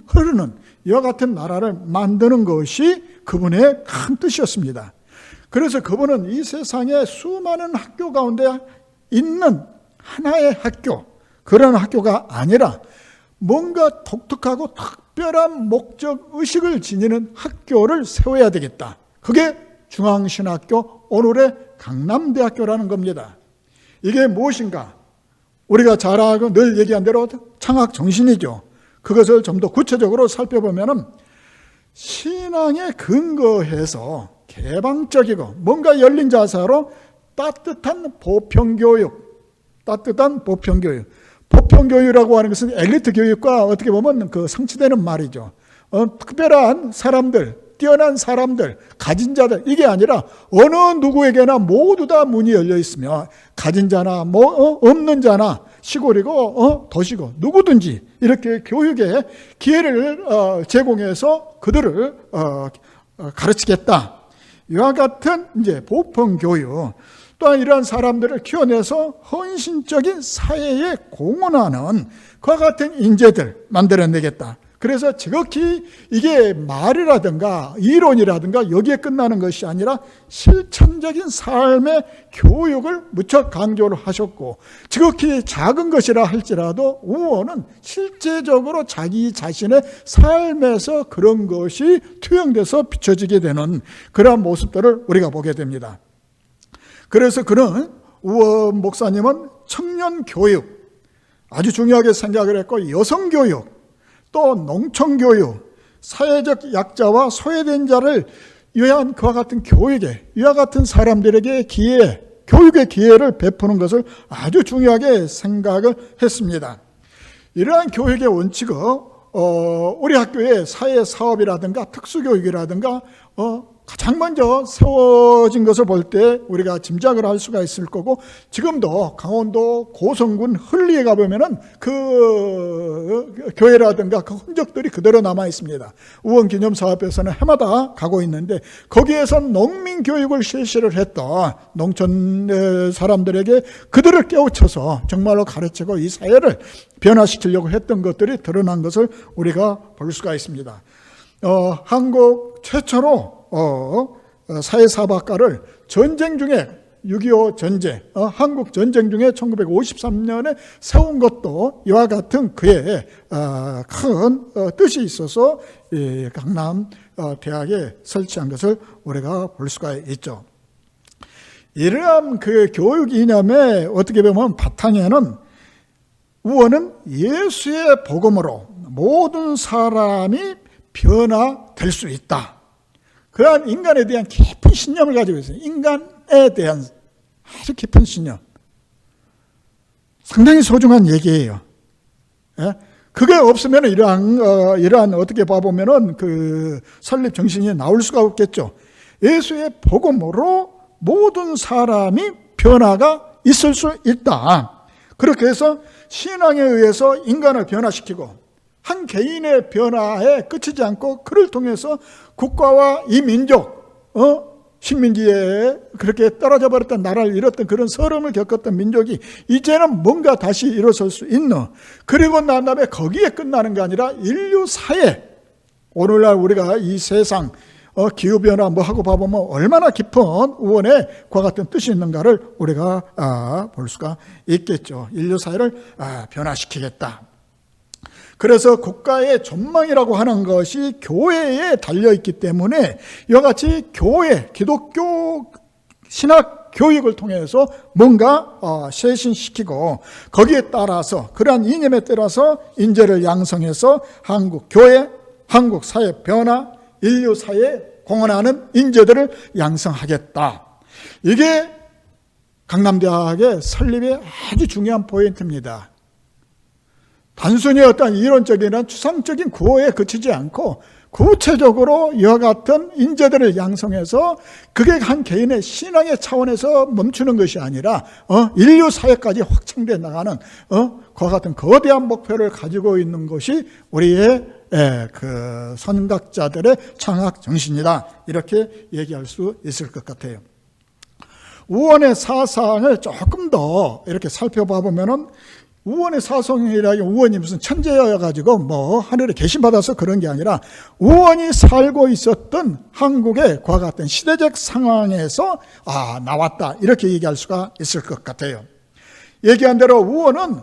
흐르는 이와 같은 나라를 만드는 것이 그분의 큰 뜻이었습니다. 그래서 그분은 이 세상에 수많은 학교 가운데 있는 하나의 학교, 그런 학교가 아니라 뭔가 독특하고 특별한 목적 의식을 지니는 학교를 세워야 되겠다. 그게 중앙신학교, 오늘의 강남대학교라는 겁니다. 이게 무엇인가? 우리가 잘 알고 늘 얘기한 대로 창학정신이죠. 그것을 좀 더 구체적으로 살펴보면 신앙에 근거해서 개방적이고 뭔가 열린 자세로 따뜻한 보편교육, 보편교육이라고 하는 것은 엘리트 교육과 어떻게 보면 그 상치되는 말이죠. 특별한 사람들, 뛰어난 사람들, 가진 자들, 이게 아니라 어느 누구에게나 모두 다 문이 열려 있으며 가진 자나 없는 자나 시골이고 도시고 누구든지 이렇게 교육의 기회를 제공해서 그들을 가르치겠다. 이와 같은 이제 보편교육, 또한 이러한 사람들을 키워내서 헌신적인 사회에 공헌하는 그와 같은 인재들 만들어내겠다. 그래서 지극히 이게 말이라든가 이론이라든가 여기에 끝나는 것이 아니라 실천적인 삶의 교육을 무척 강조를 하셨고, 지극히 작은 것이라 할지라도 우원은 실제적으로 자기 자신의 삶에서 그런 것이 투영돼서 비춰지게 되는 그러한 모습들을 우리가 보게 됩니다. 그래서 그런 우원 목사님은 청년 교육 아주 중요하게 생각을 했고, 여성 교육, 또 농촌 교육, 사회적 약자와 소외된 자를 위한 그와 같은 교육에, 이와 같은 사람들에게 교육의 기회를 베푸는 것을 아주 중요하게 생각을 했습니다. 이러한 교육의 원칙은 우리 학교의 사회 사업이라든가 특수교육이라든가 가장 먼저 세워진 것을 볼 때 우리가 짐작을 할 수가 있을 거고, 지금도 강원도 고성군 흘리에 가보면은 그 교회라든가 그 흔적들이 그대로 남아 있습니다. 우원기념사업에서는 해마다 가고 있는데, 거기에서 농민교육을 실시를 했던 농촌 사람들에게 그들을 깨우쳐서 정말로 가르치고 이 사회를 변화시키려고 했던 것들이 드러난 것을 우리가 볼 수가 있습니다. 한국 최초로 사회사박과를 전쟁 중에 6.25 전쟁, 한국 전쟁 중에 1953년에 세운 것도 이와 같은 그의 큰 뜻이 있어서 강남 대학에 설치한 것을 우리가 볼 수가 있죠. 이러한 그 교육 이념의 어떻게 보면 바탕에는 우원은 예수의 복음으로 모든 사람이 변화될 수 있다. 그러한 인간에 대한 깊은 신념을 가지고 있어요. 인간에 대한 아주 깊은 신념. 상당히 소중한 얘기예요. 그게 없으면 이러한 어떻게 봐보면은 그 설립 정신이 나올 수가 없겠죠. 예수의 복음으로 모든 사람이 변화가 있을 수 있다. 그렇게 해서 신앙에 의해서 인간을 변화시키고 한 개인의 변화에 그치지 않고 그를 통해서 국가와 이 민족, 식민지에 그렇게 떨어져 버렸던 나라를 잃었던 그런 서름을 겪었던 민족이 이제는 뭔가 다시 일어설 수 있는, 그리고 난 다음에 거기에 끝나는 게 아니라 인류 사회, 오늘날 우리가 이 세상 기후변화 뭐 하고 봐보면 얼마나 깊은 우원의 그와 같은 뜻이 있는가를 우리가 볼 수가 있겠죠. 인류 사회를 변화시키겠다. 그래서 국가의 전망이라고 하는 것이 교회에 달려있기 때문에 이와 같이 교회, 기독교 신학 교육을 통해서 뭔가 쇄신시키고 거기에 따라서 그러한 이념에 따라서 인재를 양성해서 한국 교회, 한국 사회 변화, 인류 사회에 공헌하는 인재들을 양성하겠다. 이게 강남대학의 설립의 아주 중요한 포인트입니다. 단순히 어떤 이론적이나 추상적인 구호에 그치지 않고 구체적으로 이와 같은 인재들을 양성해서 그게 한 개인의 신앙의 차원에서 멈추는 것이 아니라 인류 사회까지 확장돼 나가는 그와 같은 거대한 목표를 가지고 있는 것이 우리의 그 선각자들의 창학 정신이다. 이렇게 얘기할 수 있을 것 같아요. 우원의 사상을 조금 더 이렇게 살펴봐 보면은 우원의 사상이라기 우원이 무슨 천재여가지고 뭐 하늘에 계신받아서 그런 게 아니라 우원이 살고 있었던 한국의 그와 같은 시대적 상황에서 나왔다. 이렇게 얘기할 수가 있을 것 같아요. 얘기한 대로 우원은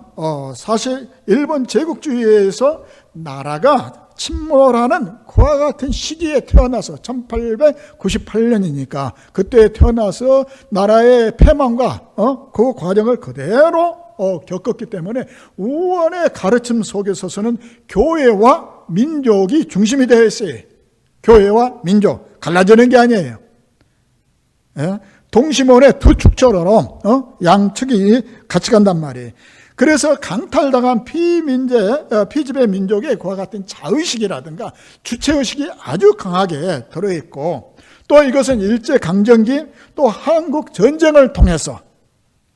사실 일본 제국주의에서 나라가 침몰하는 그와 같은 시기에 태어나서 1898년이니까 그때 태어나서 나라의 패망과 그 과정을 그대로 겪었기 때문에 우원의 가르침 속에 서서는 교회와 민족이 중심이 되어 있어요. 교회와 민족 갈라지는 게 아니에요. 동심원의 두 축처럼 양측이 같이 간단 말이에요. 그래서 강탈당한 피지배 민족의 그와 같은 자의식이라든가 주체의식이 아주 강하게 들어있고, 또 이것은 일제강점기 또 한국 전쟁을 통해서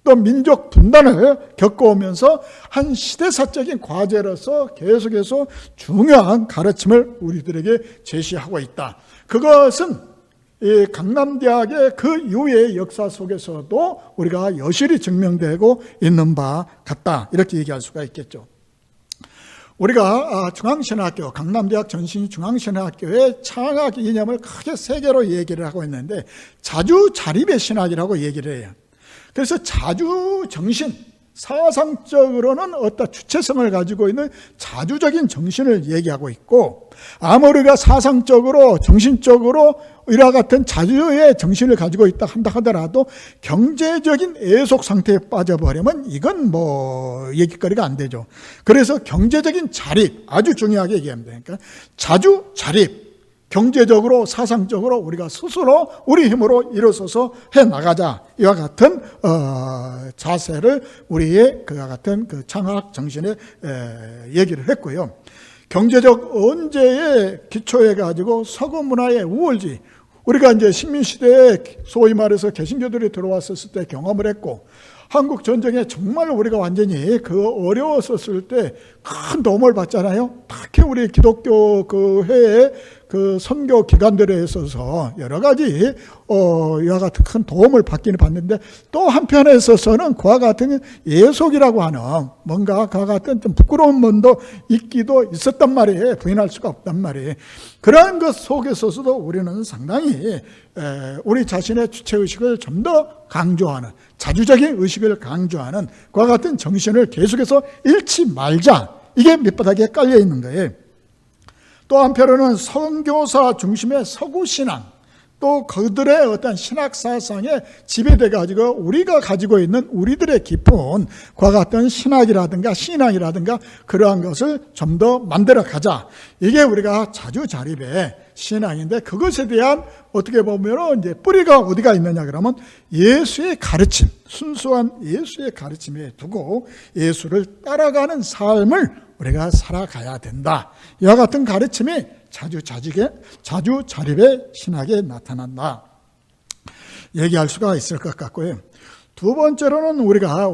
또 민족 분단을 겪어오면서 한 시대사적인 과제로서 계속해서 중요한 가르침을 우리들에게 제시하고 있다. 그것은 이 강남대학의 그 이후의 역사 속에서도 우리가 여실히 증명되고 있는 바 같다. 이렇게 얘기할 수가 있겠죠. 우리가 중앙신학교, 강남대학 전신중앙신학교의 창학 이념을 크게 세 개로 얘기를 하고 있는데 자주자립의 신학이라고 얘기를 해요. 그래서 자주정신, 사상적으로는 어떤 주체성을 가지고 있는 자주적인 정신을 얘기하고 있고, 아무리가 사상적으로 정신적으로 이와 같은 자주의 정신을 가지고 있다 한다 하더라도 경제적인 애속 상태에 빠져버리면 이건 뭐 얘기거리가 안 되죠. 그래서 경제적인 자립 아주 중요하게 얘기합니다. 그러니까 자주자립, 경제적으로 사상적으로 우리가 스스로 우리 힘으로 일어서서 해나가자, 이와 같은 자세를 우리의 그와 같은 그 창학 정신에 얘기를 했고요. 경제적 언제에 기초해 가지고 서구 문화의 우월지, 우리가 이제 식민시대에 소위 말해서 개신교들이 들어왔었을 때 경험을 했고, 한국 전쟁에 정말 우리가 완전히 그 어려웠었을 때 큰 도움을 받잖아요. 특히 우리 기독교 그 해의 그 선교 기관들에 있어서 여러 가지 이와 같은 큰 도움을 받기는 받는데, 또 한편에 있어서는 그와 같은 예속이라고 하는 뭔가 그와 같은 좀 부끄러운 면도 있기도 있었단 말이에요. 부인할 수가 없단 말이에요. 그러한 것 속에서도 우리는 상당히 우리 자신의 주체의식을 좀 더 강조하는, 자주적인 의식을 강조하는 그와 같은 정신을 계속해서 잃지 말자, 이게 밑바닥에 깔려 있는 거예요. 또 한편으로는 선교사 중심의 서구신앙, 또 그들의 어떤 신학사상에 지배돼 가지고 우리가 가지고 있는 우리들의 깊은 그와 같은 신학이라든가 신앙이라든가 그러한 것을 좀 더 만들어 가자. 이게 우리가 자주자립의 신앙인데, 그것에 대한 어떻게 보면 이제 뿌리가 어디가 있느냐 그러면 예수의 가르침, 순수한 예수의 가르침에 두고 예수를 따라가는 삶을 우리가 살아가야 된다. 이와 같은 가르침이 자주자립의 신학에 나타난다, 얘기할 수가 있을 것 같고요. 두 번째로는 우리가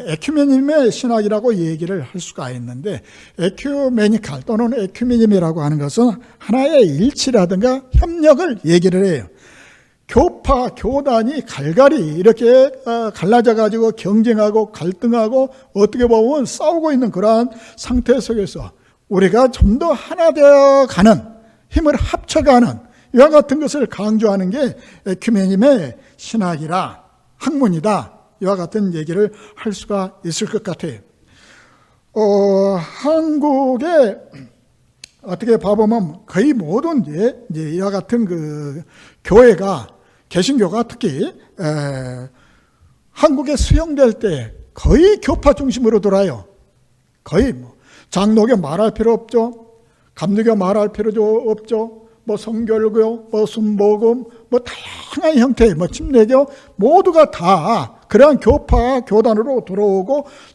에큐메니즘의 신학이라고 얘기를 할 수가 있는데, 에큐메니칼 또는 에큐메니즘이라고 하는 것은 하나의 일치라든가 협력을 얘기를 해요. 교파, 교단이 갈갈이 이렇게 갈라져 가지고 경쟁하고 갈등하고 어떻게 보면 싸우고 있는 그러한 상태 속에서 우리가 좀 더 하나 되어 가는, 힘을 합쳐가는 이와 같은 것을 강조하는 게 에큐메니즘의 신학이라, 학문이다, 이와 같은 얘기를 할 수가 있을 것 같아요. 한국에 어떻게 봐보면 거의 모든 이제 이와 같은 그 교회가, 개신교가 특히 한국에 수용될 때 거의 교파 중심으로 돌아요. 거의 뭐 장로교 말할 필요 없죠. 감리교 말할 필요도 없죠. 뭐 성결교, 뭐 순복음, 뭐 다양한 형태의 뭐 침례교 모두가 다 그러한 교파 교단으로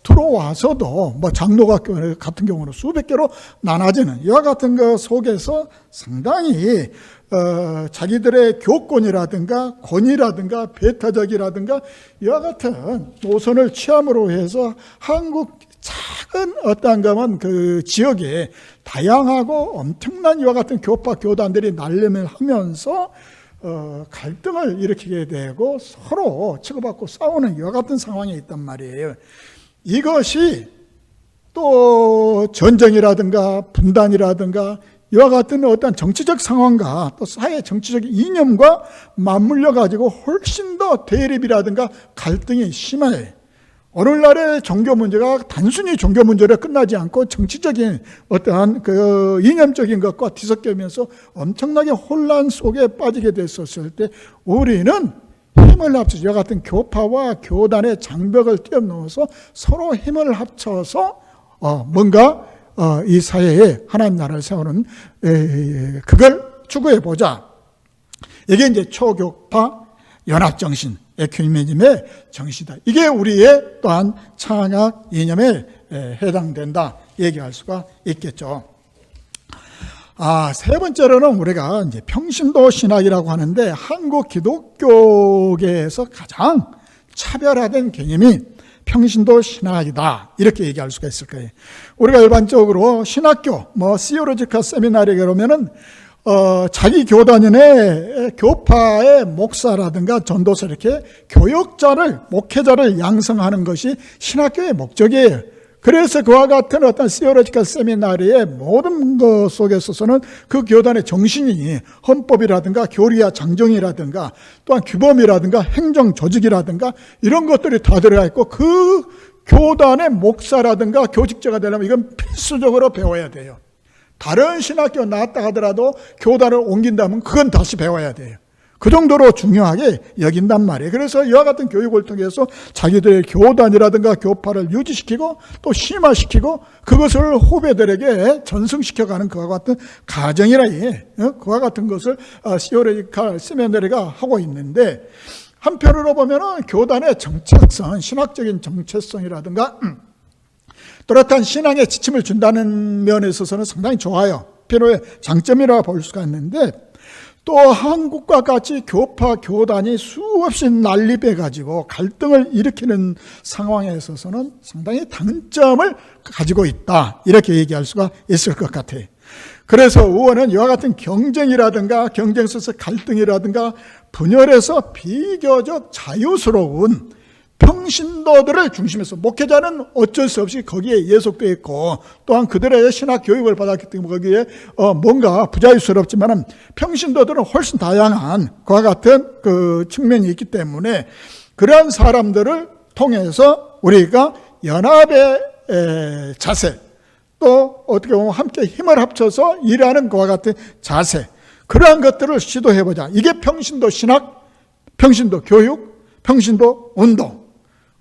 들어와서도 뭐 장로가 같은 경우는 수백 개로 나눠지는 이와 같은 것 속에서 상당히 자기들의 교권이라든가 권위라든가 배타적이라든가 이와 같은 노선을 취함으로 해서 한국 작은 어떠한 거면 그 지역에 다양하고 엄청난 이와 같은 교파 교단들이 날름을 하면서 갈등을 일으키게 되고 서로 치고받고 싸우는 이와 같은 상황에 있단 말이에요. 이것이 또 전쟁이라든가 분단이라든가 이와 같은 어떤 정치적 상황과 또 사회 정치적 이념과 맞물려 가지고 훨씬 더 대립이라든가 갈등이 심해요. 오늘날의 종교 문제가 단순히 종교 문제로 끝나지 않고 정치적인 어떠한 그 이념적인 것과 뒤섞이면서 엄청나게 혼란 속에 빠지게 됐었을 때 우리는 힘을 합쳐서 이와 같은 교파와 교단의 장벽을 뛰어넘어서 서로 힘을 합쳐서 뭔가 이 사회에 하나님 나라를 세우는 그걸 추구해 보자. 이게 이제 초교파 연합정신, 에큐메니즘의 정신이다. 이게 우리의 또한 창학 이념에 해당된다 얘기할 수가 있겠죠. 세 번째로는 우리가 이제 평신도 신학이라고 하는데 한국 기독교계에서 가장 차별화된 개념이 평신도 신학이다 이렇게 얘기할 수가 있을 거예요. 우리가 일반적으로 신학교, 시오로지컬 세미나리에 그러면은 자기 교단의 교파의 목사라든가 전도사 이렇게 교역자를, 목회자를 양성하는 것이 신학교의 목적이에요. 그래서 그와 같은 어떤 시오로지컬 세미나리의 모든 것 속에 있어서는 그 교단의 정신이 헌법이라든가 교리와 장정이라든가 또한 규범이라든가 행정 조직이라든가 이런 것들이 다 들어가 있고 그 교단의 목사라든가 교직자가 되려면 이건 필수적으로 배워야 돼요. 다른 신학교 나왔다 하더라도 교단을 옮긴다면 그건 다시 배워야 돼요. 그 정도로 중요하게 여긴단 말이에요. 그래서 이와 같은 교육을 통해서 자기들의 교단이라든가 교파를 유지시키고 또 심화시키고 그것을 후배들에게 전승시켜가는 그와 같은 가정이라 그와 같은 것을 시오로지컬 세미나리가 하고 있는데 한편으로 보면은 교단의 정체성, 신학적인 정체성이라든가 또렷한 신앙의 지침을 준다는 면에 있어서는 상당히 좋아요. 필요의 장점이라고 볼 수가 있는데 또 한국과 같이 교파, 교단이 수없이 난립해가지고 갈등을 일으키는 상황에 있어서는 상당히 단점을 가지고 있다. 이렇게 얘기할 수가 있을 것 같아요. 그래서 의원은 이와 같은 경쟁이라든가 경쟁 속에서 갈등이라든가 분열에서 비교적 자유스러운 평신도들을 중심에서 목회자는 어쩔 수 없이 거기에 예속되어 있고 또한 그들의 신학 교육을 받았기 때문에 거기에 뭔가 부자유스럽지만 평신도들은 훨씬 다양한 그와 같은 그 측면이 있기 때문에 그러한 사람들을 통해서 우리가 연합의 자세 또 어떻게 보면 함께 힘을 합쳐서 일하는 그와 같은 자세 그러한 것들을 시도해보자. 이게 평신도 신학, 평신도 교육, 평신도 운동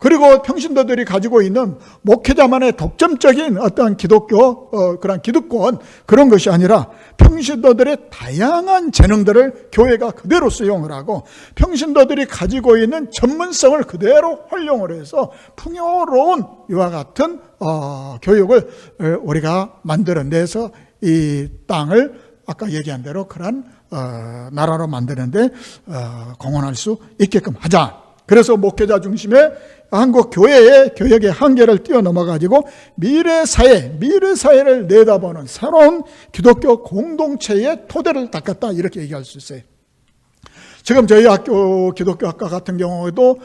그리고 평신도들이 가지고 있는 목회자만의 독점적인 어떤 기독교 그런 기득권 그런 것이 아니라 평신도들의 다양한 재능들을 교회가 그대로 수용을 하고 평신도들이 가지고 있는 전문성을 그대로 활용을 해서 풍요로운 이와 같은 교육을 우리가 만들어내서 이 땅을 아까 얘기한 대로 그런 나라로 만드는데 공헌할 수 있게끔 하자. 그래서 목회자 중심의 한국 교회의 교역의 한계를 뛰어넘어가지고 미래 사회를 내다보는 새로운 기독교 공동체의 토대를 닦았다, 이렇게 얘기할 수 있어요. 지금 저희 학교 기독교학과 같은 경우에도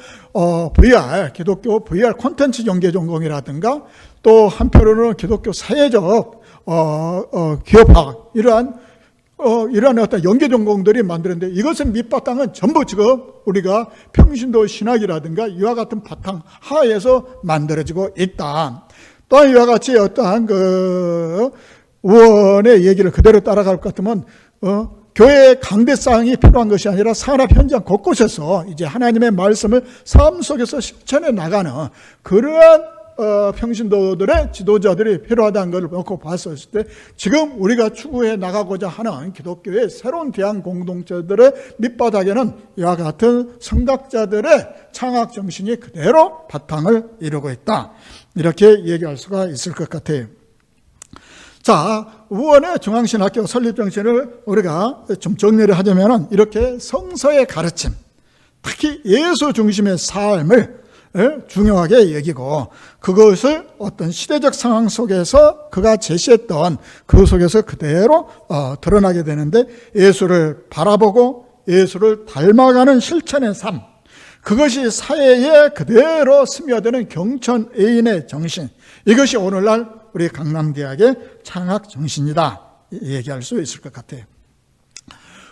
기독교 VR 콘텐츠 연계 전공이라든가 또 한편으로는 기독교 사회적 기업학 이러한 어떤 연계 전공들이 만드는데, 이것은 밑바탕은 전부 지금 우리가 평신도 신학이라든가 이와 같은 바탕 하에서 만들어지고 있다. 또한 이와 같이 어떠한 우원의 얘기를 그대로 따라갈 것 같으면 교회의 강대상이 필요한 것이 아니라 산업 현장 곳곳에서 이제 하나님의 말씀을 삶 속에서 실천해 나가는 그러한 평신도들의 지도자들이 필요하다는 것을 놓고 봤을 때, 지금 우리가 추구해 나가고자 하는 기독교의 새로운 대한 공동체들의 밑바닥에는 이와 같은 성각자들의 창학 정신이 그대로 바탕을 이루고 있다, 이렇게 얘기할 수가 있을 것 같아요. 자, 우원의 중앙신학교 설립 정신을 우리가 좀 정리를 하자면 이렇게 성서의 가르침, 특히 예수 중심의 삶을 중요하게 여기고, 그것을 어떤 시대적 상황 속에서 그가 제시했던 그 속에서 그대로 드러나게 되는데, 예수를 바라보고 예수를 닮아가는 실천의 삶, 그것이 사회에 그대로 스며드는 경천애인의 정신, 이것이 오늘날 우리 강남대학의 창학 정신이다, 얘기할 수 있을 것 같아요.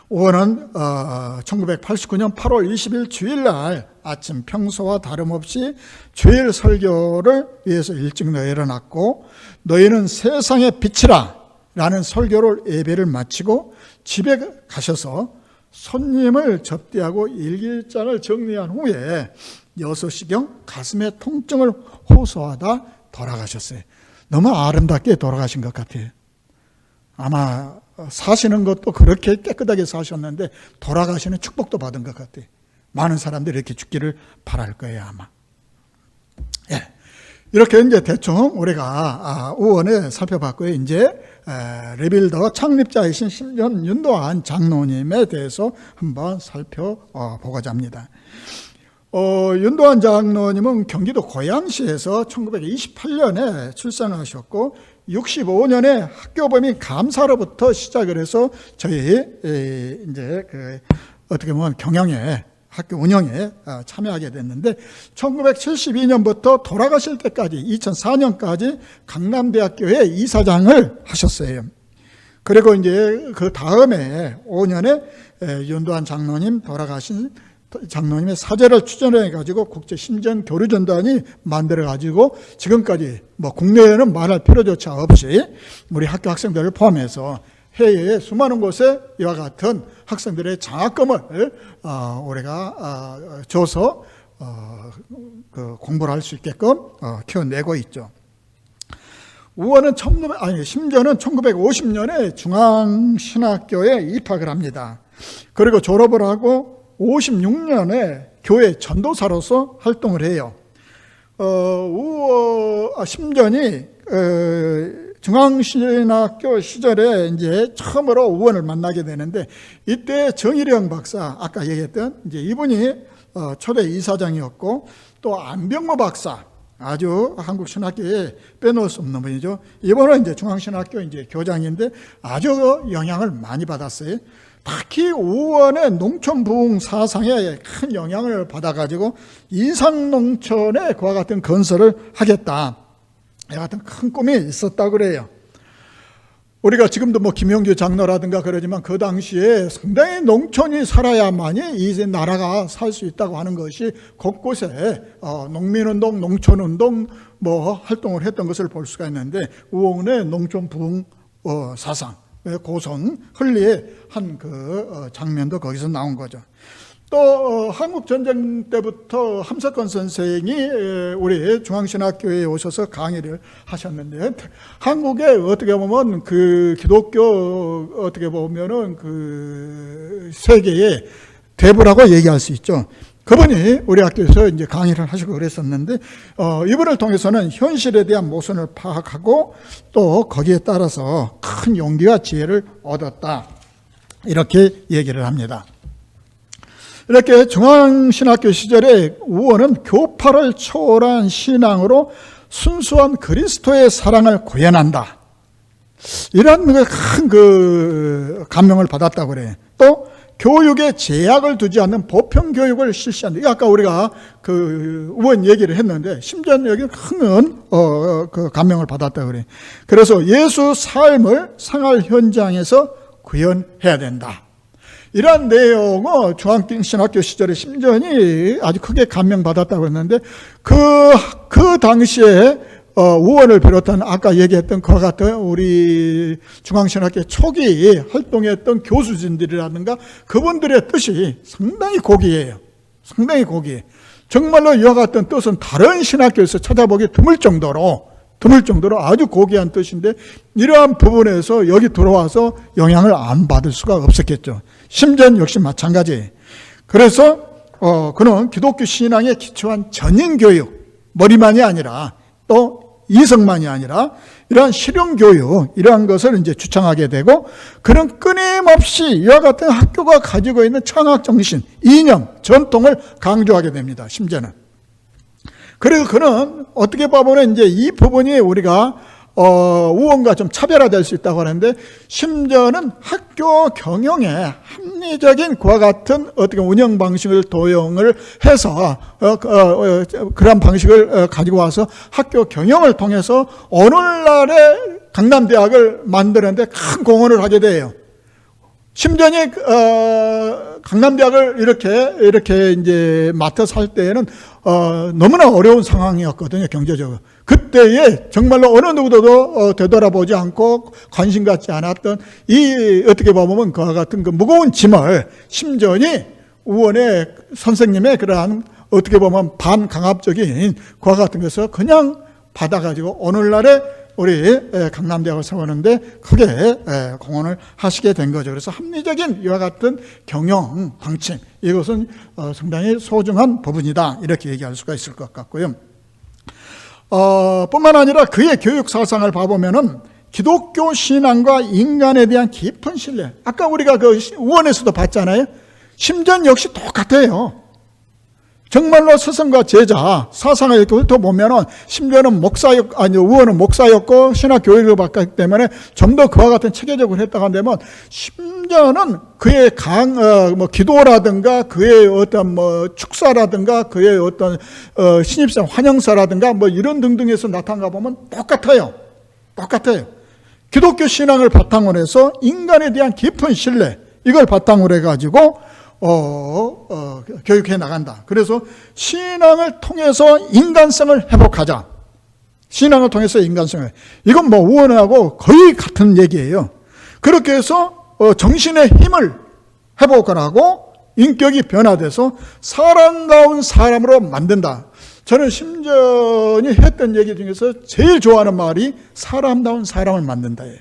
우원은 1989년 8월 20일 주일날 아침 평소와 다름없이 주일 설교를 위해서 일찍 일어났고, 너희는 세상의 빛이라 라는 설교를 예배를 마치고 집에 가셔서 손님을 접대하고 일기장을 정리한 후에 6시경 가슴의 통증을 호소하다 돌아가셨어요. 너무 아름답게 돌아가신 것 같아요. 아마 사시는 것도 그렇게 깨끗하게 사셨는데 돌아가시는 축복도 받은 것 같아요. 많은 사람들이 이렇게 죽기를 바랄 거예요, 아마. 예. 이렇게 이제 대충 우리가 우원에 살펴봤고요. 이제 리빌더 창립자이신 심전 윤도한 장로님에 대해서 한번 살펴보고자 합니다. 윤도한 장로님은 경기도 고양시에서 1928년에 출산하셨고 65년에 학교범위 감사로부터 시작을 해서 저희 이제 어떻게 보면 경영에, 학교 운영에 참여하게 됐는데, 1972년부터 돌아가실 때까지 2004년까지 강남대학교의 이사장을 하셨어요. 그리고 이제 그 다음에 5년에 윤도한 장로님 돌아가신 장로님의 사제를 추천해가지고 국제신전교류전단이 만들어가지고 지금까지 뭐 국내에는 말할 필요조차 없이 우리 학교 학생들을 포함해서 해외의 수많은 곳에 이와 같은 학생들의 장학금을 우리가 줘서 공부를 할 수 있게끔 키워내고 있죠. 우원은 심지어는 1950년에 중앙신학교에 입학을 합니다. 그리고 졸업을 하고 56년에 교회 전도사로서 활동을 해요. 심전이 중앙신학교 시절에 이제 처음으로 우원을 만나게 되는데, 이때 정일영 박사, 아까 얘기했던 이제 이분이 초대 이사장이었고, 또 안병모 박사, 아주 한국 신학교에 빼놓을 수 없는 분이죠. 이분은 이제 중앙신학교 이제 교장인데 아주 영향을 많이 받았어요. 특히 우원의 농촌 부흥 사상에 큰 영향을 받아가지고 이상농촌에 그와 같은 건설을 하겠다, 이 같은 큰 꿈이 있었다고 그래요. 우리가 지금도 뭐 김영규 장로라든가 그러지만 그 당시에 상당히 농촌이 살아야만이 이제 나라가 살 수 있다고 하는 것이 곳곳에 농민운동, 농촌운동 뭐 활동을 했던 것을 볼 수가 있는데, 우원의 농촌 부흥 사상, 고성 흘리의 한 장면도 거기서 나온 거죠. 또 한국전쟁 때부터 함석권 선생이 우리 중앙신학교에 오셔서 강의를 하셨는데, 한국에 어떻게 보면 기독교 어떻게 보면은 세계의 대부라고 얘기할 수 있죠. 그분이 우리 학교에서 이제 강의를 하시고 그랬었는데, 이분을 통해서는 현실에 대한 모순을 파악하고 또 거기에 따라서 큰 용기와 지혜를 얻었다, 이렇게 얘기를 합니다. 이렇게 중앙신학교 시절에 우원은 교파를 초월한 신앙으로 순수한 그리스도의 사랑을 구현한다. 이런 큰 감명을 받았다고 그래요. 또 교육에 제약을 두지 않는 보편 교육을 실시한다. 아까 우리가 우원 얘기를 했는데 심지어 여기 큰 감명을 받았다고 그래요. 그래서 예수 삶을 생활 현장에서 구현해야 된다. 이러한 내용을 중앙신학교 시절에 심전이 아주 크게 감명받았다고 했는데 그 당시에 우원을 비롯한 아까 얘기했던 그와 같은 우리 중앙신학교 초기 활동했던 교수진들이라든가 그분들의 뜻이 상당히 고귀해요. 상당히 고귀해. 정말로 이와 같은 뜻은 다른 신학교에서 찾아보기 드물 정도로 아주 고귀한 뜻인데 이러한 부분에서 여기 들어와서 영향을 안 받을 수가 없었겠죠. 심전 역시 마찬가지예요. 그래서 그는 기독교 신앙에 기초한 전인교육, 머리만이 아니라 또 이성만이 아니라 이러한 실용교육, 이러한 것을 이제 주창하게 되고 그는 끊임없이 이와 같은 학교가 가지고 있는 청학정신, 이념, 전통을 강조하게 됩니다. 심지어는. 그리고 그는 어떻게 보면 이제 이 부분이 우리가 우원과 좀 차별화될 수 있다고 하는데 심지어는 학교 경영에 합리적인 그와 같은 어떻게 운영 방식을 도용을 해서 그런 방식을 가지고 와서 학교 경영을 통해서 오늘날의 강남대학을 만드는데 큰 공헌을 하게 돼요. 심전이 강남대학을 이렇게 이제 맡아서 할 때에는 너무나 어려운 상황이었거든요, 경제적으로. 그때에 정말로 어느 누구도 되돌아보지 않고 관심 갖지 않았던 이 어떻게 보면 그와 같은 그 무거운 짐을 심전이 우원의 선생님의 그러한 어떻게 보면 반강압적인 그와 같은 것을 그냥 받아가지고 오늘날의 우리 강남대학을 세우는데 크게 공헌을 하시게 된 거죠. 그래서 합리적인 이와 같은 경영 방침, 이것은 상당히 소중한 부분이다, 이렇게 얘기할 수가 있을 것 같고요. 뿐만 아니라 그의 교육 사상을 봐보면은 기독교 신앙과 인간에 대한 깊은 신뢰, 아까 우리가 우원에서도 봤잖아요. 심전 역시 똑같아요. 정말로 스승과 제자 사상을 이렇게 훑어보면은 심지어는 우원은 목사였고 신학 교육을 받기 때문에 좀 더 그와 같은 체계적으로 했다고 한다면 심지어는 그의 기도라든가 그의 어떤 축사라든가 그의 어떤 신입생 환영사라든가 이런 등등에서 나타나 보면 똑같아요. 기독교 신앙을 바탕으로 해서 인간에 대한 깊은 신뢰, 이걸 바탕으로 해가지고 교육해 나간다. 그래서 신앙을 통해서 인간성을 회복하자. 신앙을 통해서 인간성을. 이건 우원하고 거의 같은 얘기예요. 그렇게 해서 정신의 힘을 회복을 하고 인격이 변화돼서 사람다운 사람으로 만든다. 저는 심전이 했던 얘기 중에서 제일 좋아하는 말이 사람다운 사람을 만든다예요.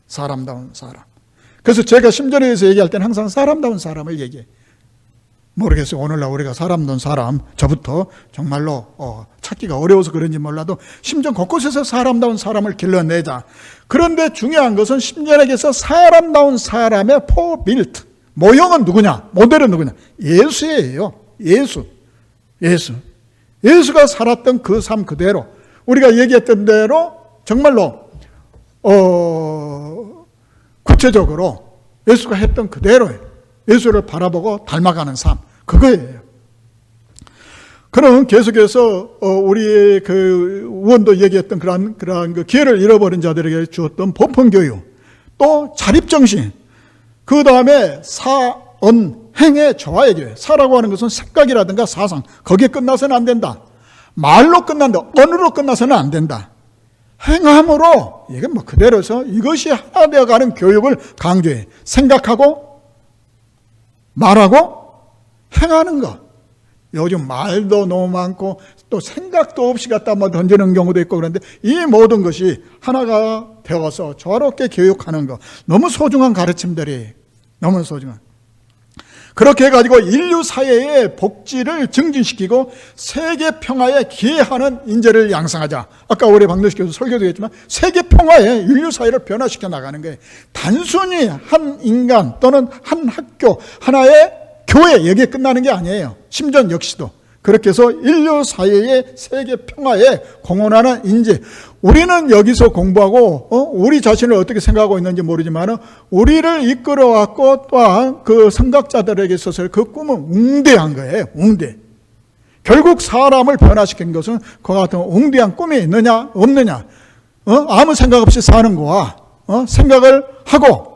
사람다운 사람. 그래서 제가 심전에 대해서 얘기할 때는 항상 사람다운 사람을 얘기해. 모르겠어요. 오늘날 우리가 사람다운 사람, 저부터 정말로 찾기가 어려워서 그런지 몰라도 심전 곳곳에서 사람다운 사람을 길러내자. 그런데 중요한 것은 심전에게서 사람다운 사람의 포빌트, 모형은 누구냐? 모델은 누구냐? 예수예요. 예수가 살았던 그 삶 그대로, 우리가 얘기했던 대로 정말로 구체적으로 예수가 했던 그대로예요. 예수를 바라보고 닮아가는 삶, 그거예요. 그는 계속해서 우리 우원도 얘기했던 그러한 그 기회를 잃어버린 자들에게 주었던 보편교육, 또 자립정신, 그 다음에 사언행의 조화의 교회. 사라고 하는 것은 생각이라든가 사상, 거기에 끝나서는 안 된다. 말로 끝난다. 언어로 끝나서는 안 된다. 행함으로, 이건 그대로서 이것이 하나 되어가는 교육을 강조해. 생각하고, 말하고, 행하는 것. 요즘 말도 너무 많고, 또 생각도 없이 갖다 던지는 경우도 있고 그런데, 이 모든 것이 하나가 되어서 조화롭게 교육하는 것. 너무 소중한 가르침들이, 너무 소중한. 그렇게 해가지고 인류 사회의 복지를 증진시키고 세계 평화에 기여하는 인재를 양성하자. 아까 우리 박노식 교수 설교도 했지만 세계 평화에 인류 사회를 변화시켜 나가는 거예요. 단순히 한 인간 또는 한 학교 하나의 교회 여기에 끝나는 게 아니에요. 심전 역시도 그렇게 해서 인류 사회의 세계 평화에 공헌하는 인재. 우리는 여기서 공부하고 우리 자신을 어떻게 생각하고 있는지 모르지만 우리를 이끌어왔고 또한 그 선각자들에게 있어서 그 꿈은 웅대한 거예요. 웅대. 결국 사람을 변화시킨 것은 그와 같은 웅대한 꿈이 있느냐 없느냐, 아무 생각 없이 사는 거와 생각을 하고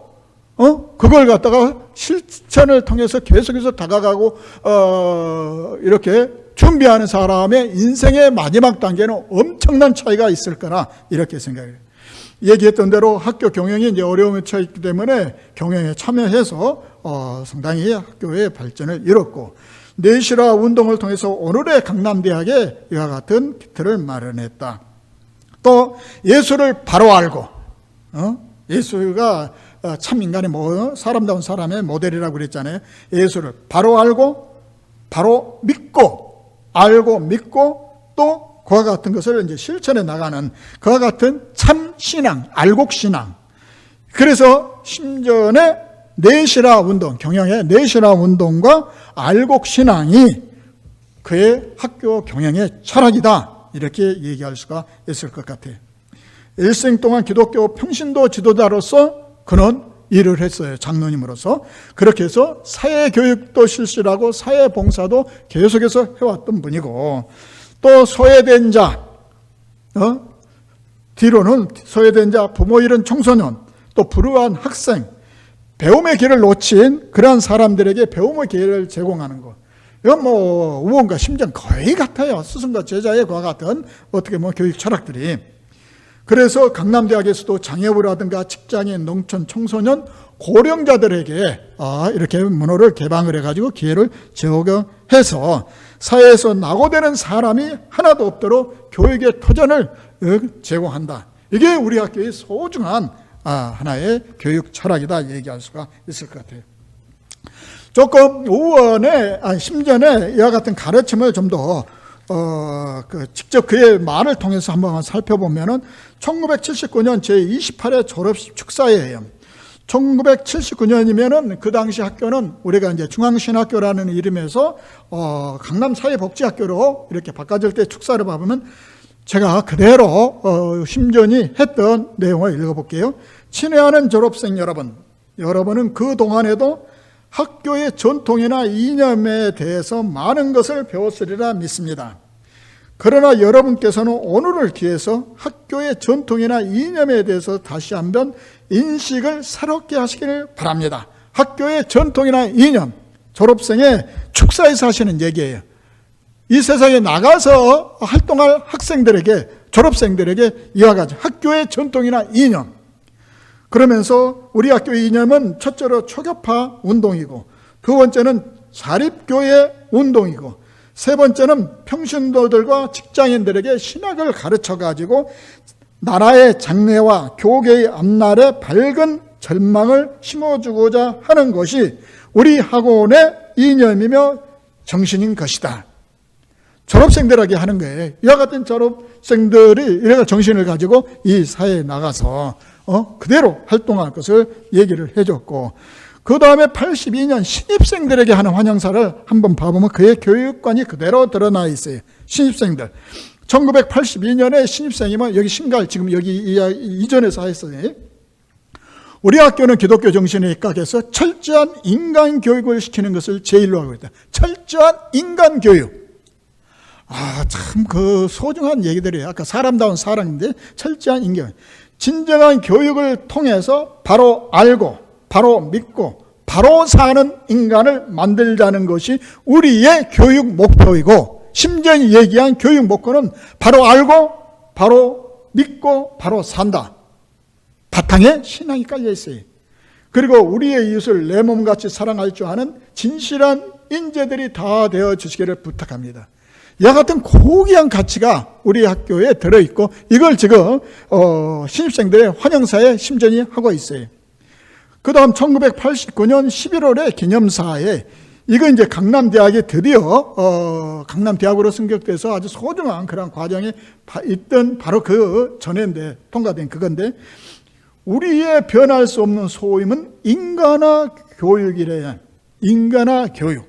그걸 갖다가 실천을 통해서 계속해서 다가가고 이렇게 준비하는 사람의 인생의 마지막 단계는 엄청난 차이가 있을 거라 이렇게 생각해요. 얘기했던 대로 학교 경영이 이제 어려움에 처했기 때문에 경영에 참여해서 상당히 학교의 발전을 이뤘고, 내시라 운동을 통해서 오늘의 강남대학에 이와 같은 기틀을 마련했다. 또 예수를 바로 알고, 예수가 참 인간의 사람다운 사람의 모델이라고 그랬잖아요. 예수를 바로 알고, 바로 믿고, 알고 믿고, 또 그와 같은 것을 이제 실천해 나가는 그와 같은 참 신앙, 알곡 신앙. 그래서 심전의 내시라 운동, 경영의 내시라 운동과 알곡 신앙이 그의 학교 경영의 철학이다, 이렇게 얘기할 수가 있을 것 같아요. 일생 동안 기독교 평신도 지도자로서 그는 일을 했어요. 장로님으로서. 그렇게 해서 사회교육도 실시하고 사회봉사도 계속해서 해왔던 분이고, 또 소외된 자, 뒤로는 소외된 자, 부모 잃은 청소년, 또 불우한 학생, 배움의 길을 놓친 그러한 사람들에게 배움의 기회를 제공하는 것. 이건 우원과 심전 거의 같아요. 스승과 제자의 그와 같은 어떻게 교육 철학들이. 그래서 강남대학에서도 장애우라든가 직장인, 농촌, 청소년, 고령자들에게 이렇게 문호를 개방을 해가지고 기회를 제공해서 사회에서 낙오되는 사람이 하나도 없도록 교육의 터전을 제공한다. 이게 우리 학교의 소중한 하나의 교육 철학이다 얘기할 수가 있을 것 같아요. 조금 우원의 심전의 이와 같은 가르침을 좀 더 직접 그의 말을 통해서 한번 살펴보면은 1979년 제28회 졸업식 축사회예요. 1979년이면은 그 당시 학교는 우리가 이제 중앙신학교라는 이름에서 강남사회복지학교로 이렇게 바꿔질 때 축사를 봐보면 제가 그대로 심전이 했던 내용을 읽어볼게요. 친애하는 졸업생 여러분, 여러분은 그 동안에도 학교의 전통이나 이념에 대해서 많은 것을 배웠으리라 믿습니다. 그러나 여러분께서는 오늘을 기해서 학교의 전통이나 이념에 대해서 다시 한번 인식을 새롭게 하시기를 바랍니다. 학교의 전통이나 이념, 졸업생의 축사에서 하시는 얘기예요. 이 세상에 나가서 활동할 학생들에게, 졸업생들에게 이와 같이 학교의 전통이나 이념, 그러면서 우리 학교의 이념은 첫째로 초교파 운동이고, 두 번째는 사립교회 운동이고, 세 번째는 평신도들과 직장인들에게 신학을 가르쳐가지고 나라의 장래와 교계의 앞날에 밝은 절망을 심어주고자 하는 것이 우리 학원의 이념이며 정신인 것이다. 졸업생들에게 하는 거예요. 이와 같은 졸업생들이 이래가 정신을 가지고 이 사회에 나가서 그대로 활동할 것을 얘기를 해줬고, 그 다음에 82년 신입생들에게 하는 환영사를 한번 봐보면 그의 교육관이 그대로 드러나 있어요. 신입생들. 1982년에 신입생이면 여기 신갈, 지금 여기 이전에서 했어요. 우리 학교는 기독교 정신에 입각해서 철저한 인간 교육을 시키는 것을 제일로 하고 있다. 철저한 인간 교육. 참 그 소중한 얘기들이에요. 아까 사람다운 사람인데 철저한 인간. 진정한 교육을 통해서 바로 알고, 바로 믿고, 바로 사는 인간을 만들자는 것이 우리의 교육 목표이고, 심전이 얘기한 교육 목표는 바로 알고, 바로 믿고, 바로 산다. 바탕에 신앙이 깔려 있어요. 그리고 우리의 이웃을 내 몸같이 사랑할 줄 아는 진실한 인재들이 다 되어 주시기를 부탁합니다. 이와 같은 고귀한 가치가 우리 학교에 들어있고, 이걸 지금 신입생들의 환영사에 심전이 하고 있어요. 그 다음 1989년 11월에 기념사에, 이거 이제 강남대학이 드디어 강남대학으로 승격돼서 아주 소중한 그런 과정에 있던 바로 그 전인데, 통과된 그건데, 우리의 변할 수 없는 소임은 인간화 교육이래요. 인간화 교육.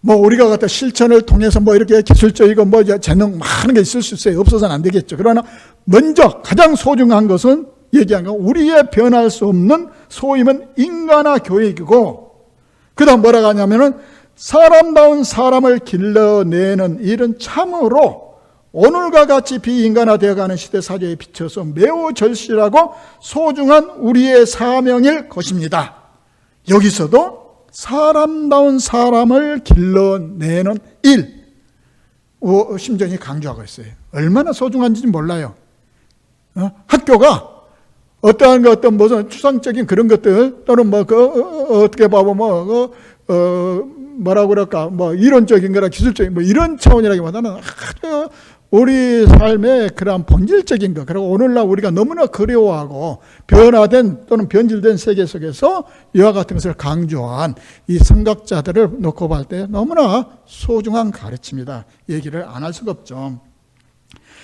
뭐 우리가 갖다 실천을 통해서 뭐 이렇게 기술적이고 뭐 재능 많은 게 있을 수 있어요. 없어서는 안 되겠죠. 그러나 먼저 가장 소중한 것은 얘기한 건 우리의 변할 수 없는 소임은 인간화 교육이고, 그 다음 뭐라고 하냐면은 사람다운 사람을 길러내는 일은 참으로 오늘과 같이 비인간화되어가는 시대 사회에 비춰서 매우 절실하고 소중한 우리의 사명일 것입니다. 여기서도 사람다운 사람을 길러내는 일, 심정이 강조하고 있어요. 얼마나 소중한지 몰라요. 학교가 어떤 무슨 추상적인 그런 것들 또는 뭐 어떻게 봐보면 뭐라고 그럴까 뭐 이론적인 거나 기술적인 뭐 이런 차원이라기보다는 아주 우리 삶의 그러한 본질적인 것, 그리고 오늘날 우리가 너무나 그리워하고 변화된 또는 변질된 세계 속에서 이와 같은 것을 강조한 이 선각자들을 놓고 볼 때 너무나 소중한 가르침이다. 얘기를 안 할 수가 없죠.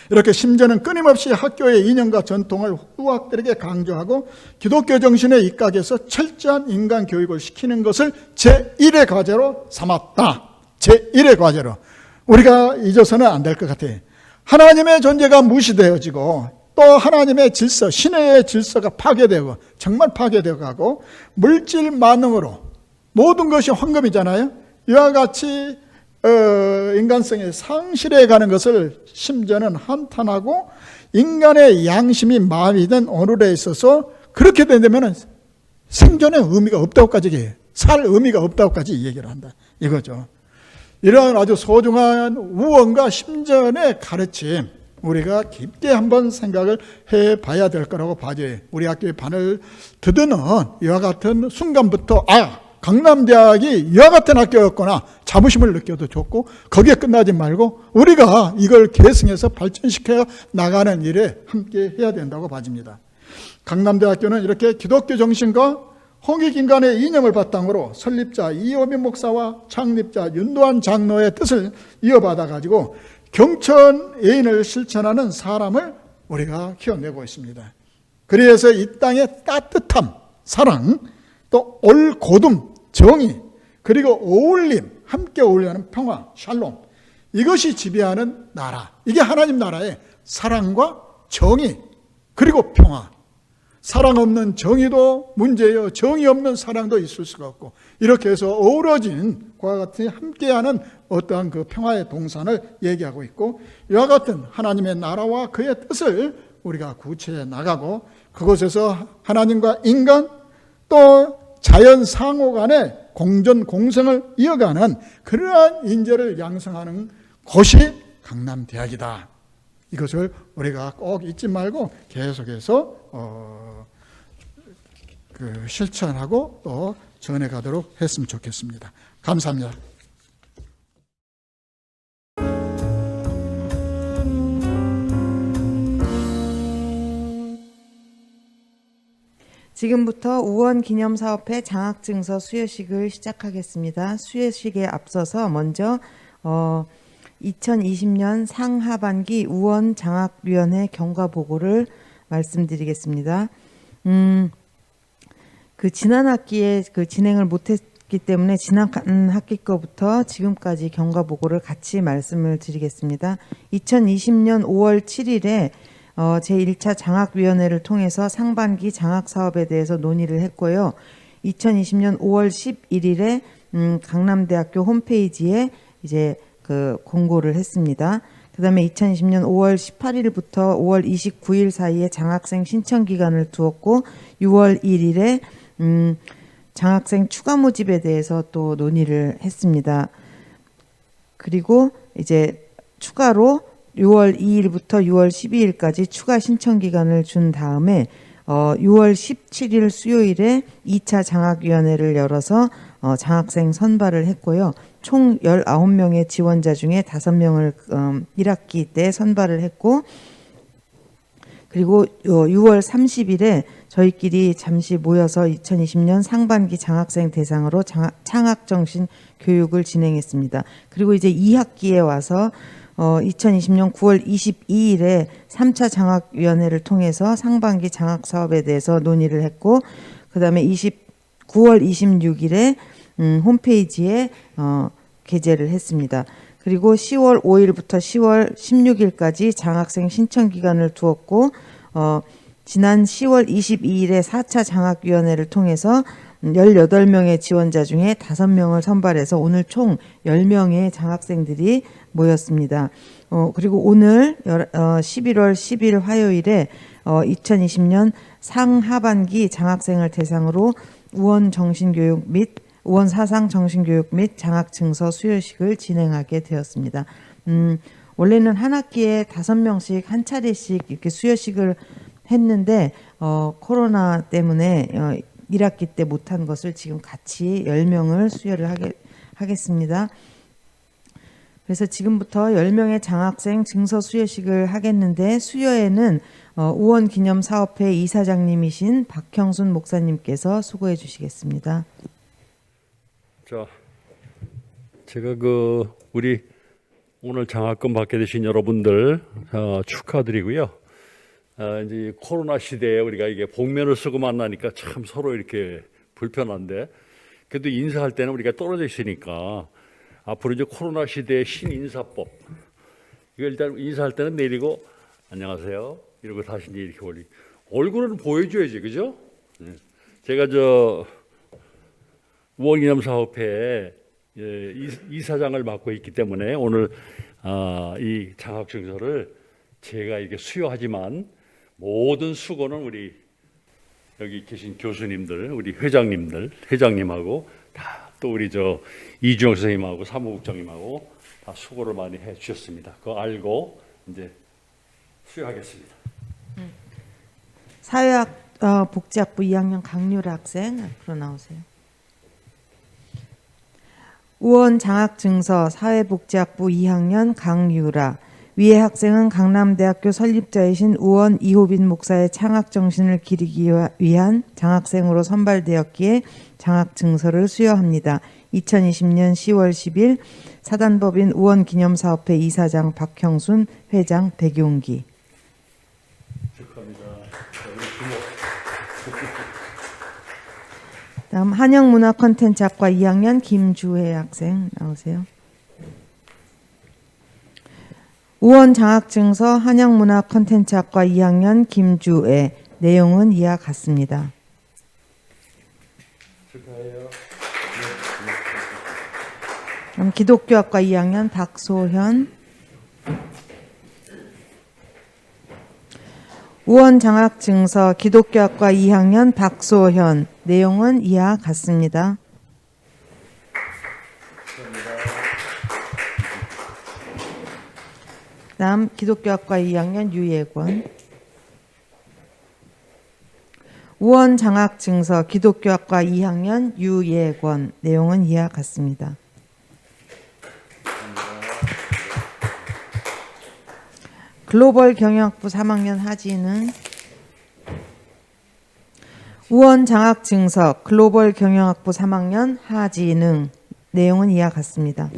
이렇게 심지어는 끊임없이 학교의 이념과 전통을 후학들에게 강조하고 기독교 정신에 입각해서 철저한 인간 교육을 시키는 것을 제1의 과제로 삼았다. 제1의 과제로. 우리가 잊어서는 안 될 것 같아요. 하나님의 존재가 무시되어지고 또 하나님의 질서, 신의 질서가 파괴되고 정말 파괴되어 가고 물질 만능으로 모든 것이 황금이잖아요. 이와 같이 인간성의 상실해 가는 것을 심지어는 한탄하고 인간의 양심이 마비 된 오늘에 있어서 그렇게 된다면 생존의 의미가 없다고까지, 살 의미가 없다고까지 얘기를 한다. 이거죠. 이러한 아주 소중한 우언과 심전의 가르침, 우리가 깊게 한번 생각을 해봐야 될 거라고 봐줘요. 우리 학교의 반을 듣는 이와 같은 순간부터 강남대학이 이와 같은 학교였구나 자부심을 느껴도 좋고, 거기에 끝나지 말고 우리가 이걸 계승해서 발전시켜 나가는 일에 함께 해야 된다고 봐집니다. 강남대학교는 이렇게 기독교 정신과 홍익인간의 이념을 바탕으로 설립자 이호민 목사와 창립자 윤도한 장로의 뜻을 이어받아 가지고 경천 애인을 실천하는 사람을 우리가 키워내고 있습니다. 그래서 이 땅의 따뜻함, 사랑, 또 올곧음, 정의, 그리고 어울림, 함께 어울리는 평화, 샬롬, 이것이 지배하는 나라. 이게 하나님 나라의 사랑과 정의, 그리고 평화. 사랑 없는 정의도 문제예요. 정의 없는 사랑도 있을 수가 없고, 이렇게 해서 어우러진 그와 같은 함께하는 어떠한 그 평화의 동산을 얘기하고 있고, 이와 같은 하나님의 나라와 그의 뜻을 우리가 구체해 나가고, 그곳에서 하나님과 인간 또 자연 상호 간의 공존 공생을 이어가는 그러한 인재를 양성하는 곳이 강남대학이다. 이것을 우리가 꼭 잊지 말고 계속해서 실천하고 또 전해가도록 했으면 좋겠습니다. 감사합니다. 지금부터 우원 기념사업회 장학증서 수여식을 시작하겠습니다. 수여식에 앞서서 먼저 2020년 상하반기 우원 장학위원회 경과보고를 말씀드리겠습니다. 지난 학기에 진행을 못했기 때문에 지난 학기 거부터 지금까지 경과보고를 같이 말씀을 드리겠습니다. 2020년 5월 7일에 제1차 장학위원회를 통해서 상반기 장학사업에 대해서 논의를 했고요. 2020년 5월 11일에 강남대학교 홈페이지에 이제 공고를 했습니다. 그 다음에 2020년 5월 18일부터 5월 29일 사이에 장학생 신청 기간을 두었고, 6월 1일에 장학생 추가 모집에 대해서 또 논의를 했습니다. 그리고 이제 추가로 6월 2일부터 6월 12일까지 추가 신청 기간을 준 다음에 6월 17일 수요일에 2차 장학위원회를 열어서 장학생 선발을 했고요. 총 19명의 지원자 중에 5명을 1학기 때 선발을 했고, 그리고 6월 30일에 저희끼리 잠시 모여서 2020년 상반기 장학생 대상으로 창학정신 교육을 진행했습니다. 그리고 이제 2학기에 와서 2020년 9월 22일에 3차 장학위원회를 통해서 상반기 장학사업에 대해서 논의를 했고, 그 다음에 9월 26일에 홈페이지에 게재를 했습니다. 그리고 10월 5일부터 10월 16일까지 장학생 신청 기간을 두었고 지난 10월 22일에 4차 장학위원회를 통해서 18명의 지원자 중에 5명을 선발해서 오늘 총 10명의 장학생들이 모였습니다. 그리고 오늘 11월 10일 화요일에 2020년 상하반기 장학생을 대상으로 우원 정신교육 및 우원 사상 정신교육 및 장학증서 수여식을 진행하게 되었습니다. 원래는 한 학기에 5명씩 한 차례씩 이렇게 수여식을 했는데 코로나 때문에 1학기 때 못한 것을 지금 같이 10명을 수여를 하겠습니다. 그래서 지금부터 10명의 장학생 증서 수여식을 하겠는데 수여에는 우원기념사업회 이사장님이신 박형순 목사님께서 수고해 주시겠습니다. 자, 제가 우리 오늘 장학금 받게 되신 여러분들 축하드리고요. 이제 코로나 시대에 우리가 이게 복면을 쓰고 만나니까 참 서로 이렇게 불편한데 그래도 인사할 때는 우리가 떨어져 있으니까 앞으로 이제 코로나 시대의 신인사법 이거 일단 인사할 때는 내리고 안녕하세요 이러고 다시 이제 이렇게 올리 얼굴은 보여줘야지 그죠? 제가 우원기념사업회 이사장을 맡고 있기 때문에 오늘 이 장학증서를 제가 이렇게 수여하지만 모든 수고는 우리 여기 계신 교수님들, 우리 회장님하고 다 또 우리 이주영 선생님하고 사무국장님하고 다 수고를 많이 해주셨습니다. 그거 알고 이제 수여하겠습니다. 사회복지학부 2학년 강유라 학생 앞으로 나오세요. 우원 장학증서 사회복지학부 2학년 강유라. 위의 학생은 강남대학교 설립자이신 우원 이호빈 목사의 창학정신을 기리기 위한 장학생으로 선발되었기에 장학증서를 수여합니다. 2020년 10월 10일 사단법인 우원기념사업회 이사장 박형순, 회장 백용기. 축하합니다. 다음 한영문화콘텐츠학과 2학년 김주혜 학생 나오세요. 우원 장학증서 한영문화콘텐츠학과 2학년 김주혜. 내용은 이와 같습니다. 축하해요. 그럼 기독교학과 2학년 박소현. 우원 장학증서 기독교학과 2학년 박소현. 내용은 이와 같습니다. 다음 기독교학과 2학년 유예권. 우원 장학증서 기독교학과 2학년 유예권. 내용은 이와 같습니다. 글로벌 경영학부 3학년 하진은 우원 장학증서 글로벌 경영학부 3학년 하진은. 내용은 이와 같습니다.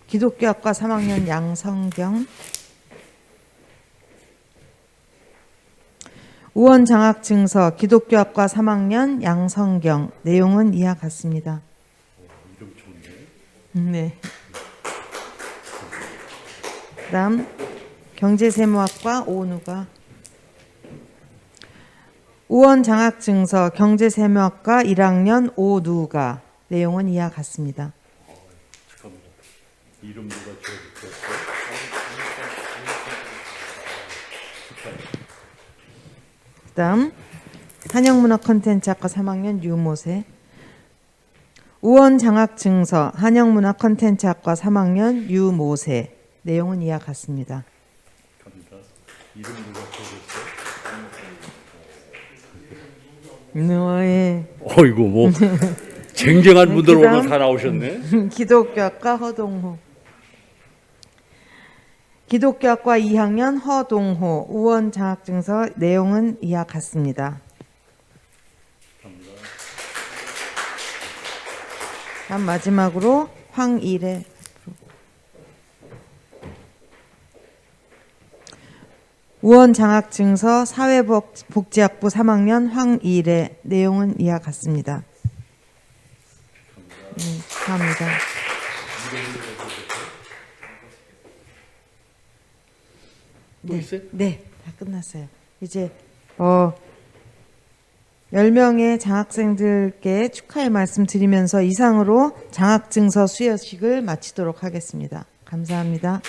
기독교학과 3학년 양성경. 우원 장학증서 기독교학과 3학년 양성경. 내용은 이와 같습니다. 네. 그다음 경제세무학과 오누가. 우원 장학증서 경제세무학과 1학년 오누가. 내용은 이와 같습니다. 축하합니다. 이름 누가 지어주셨어요? 그다음 한영문화콘텐츠학과 3학년 유모세. 우원 장학증서 한영문화콘텐츠학과 3학년 유모세. 내용은 이와 같습니다. 축하합니다. 이름 누가 지어주셨어요? 네. 어이구 뭐 쟁쟁한 분들 그다음 오늘 다 나오셨네. 기독교학과 허동호. 기독교학과 2학년 허동호. 우원 장학증서 내용은 이와 같습니다. 다음 마지막으로 황일애. 우원 장학증서 사회복지학부 3학년 황일애. 내용은 이와 같습니다. 축하합니다. 네, 다 끝났어요. 이제 10명의 장학생들께 축하의 말씀 드리면서 이상으로 장학증서 수여식을 마치도록 하겠습니다. 감사합니다.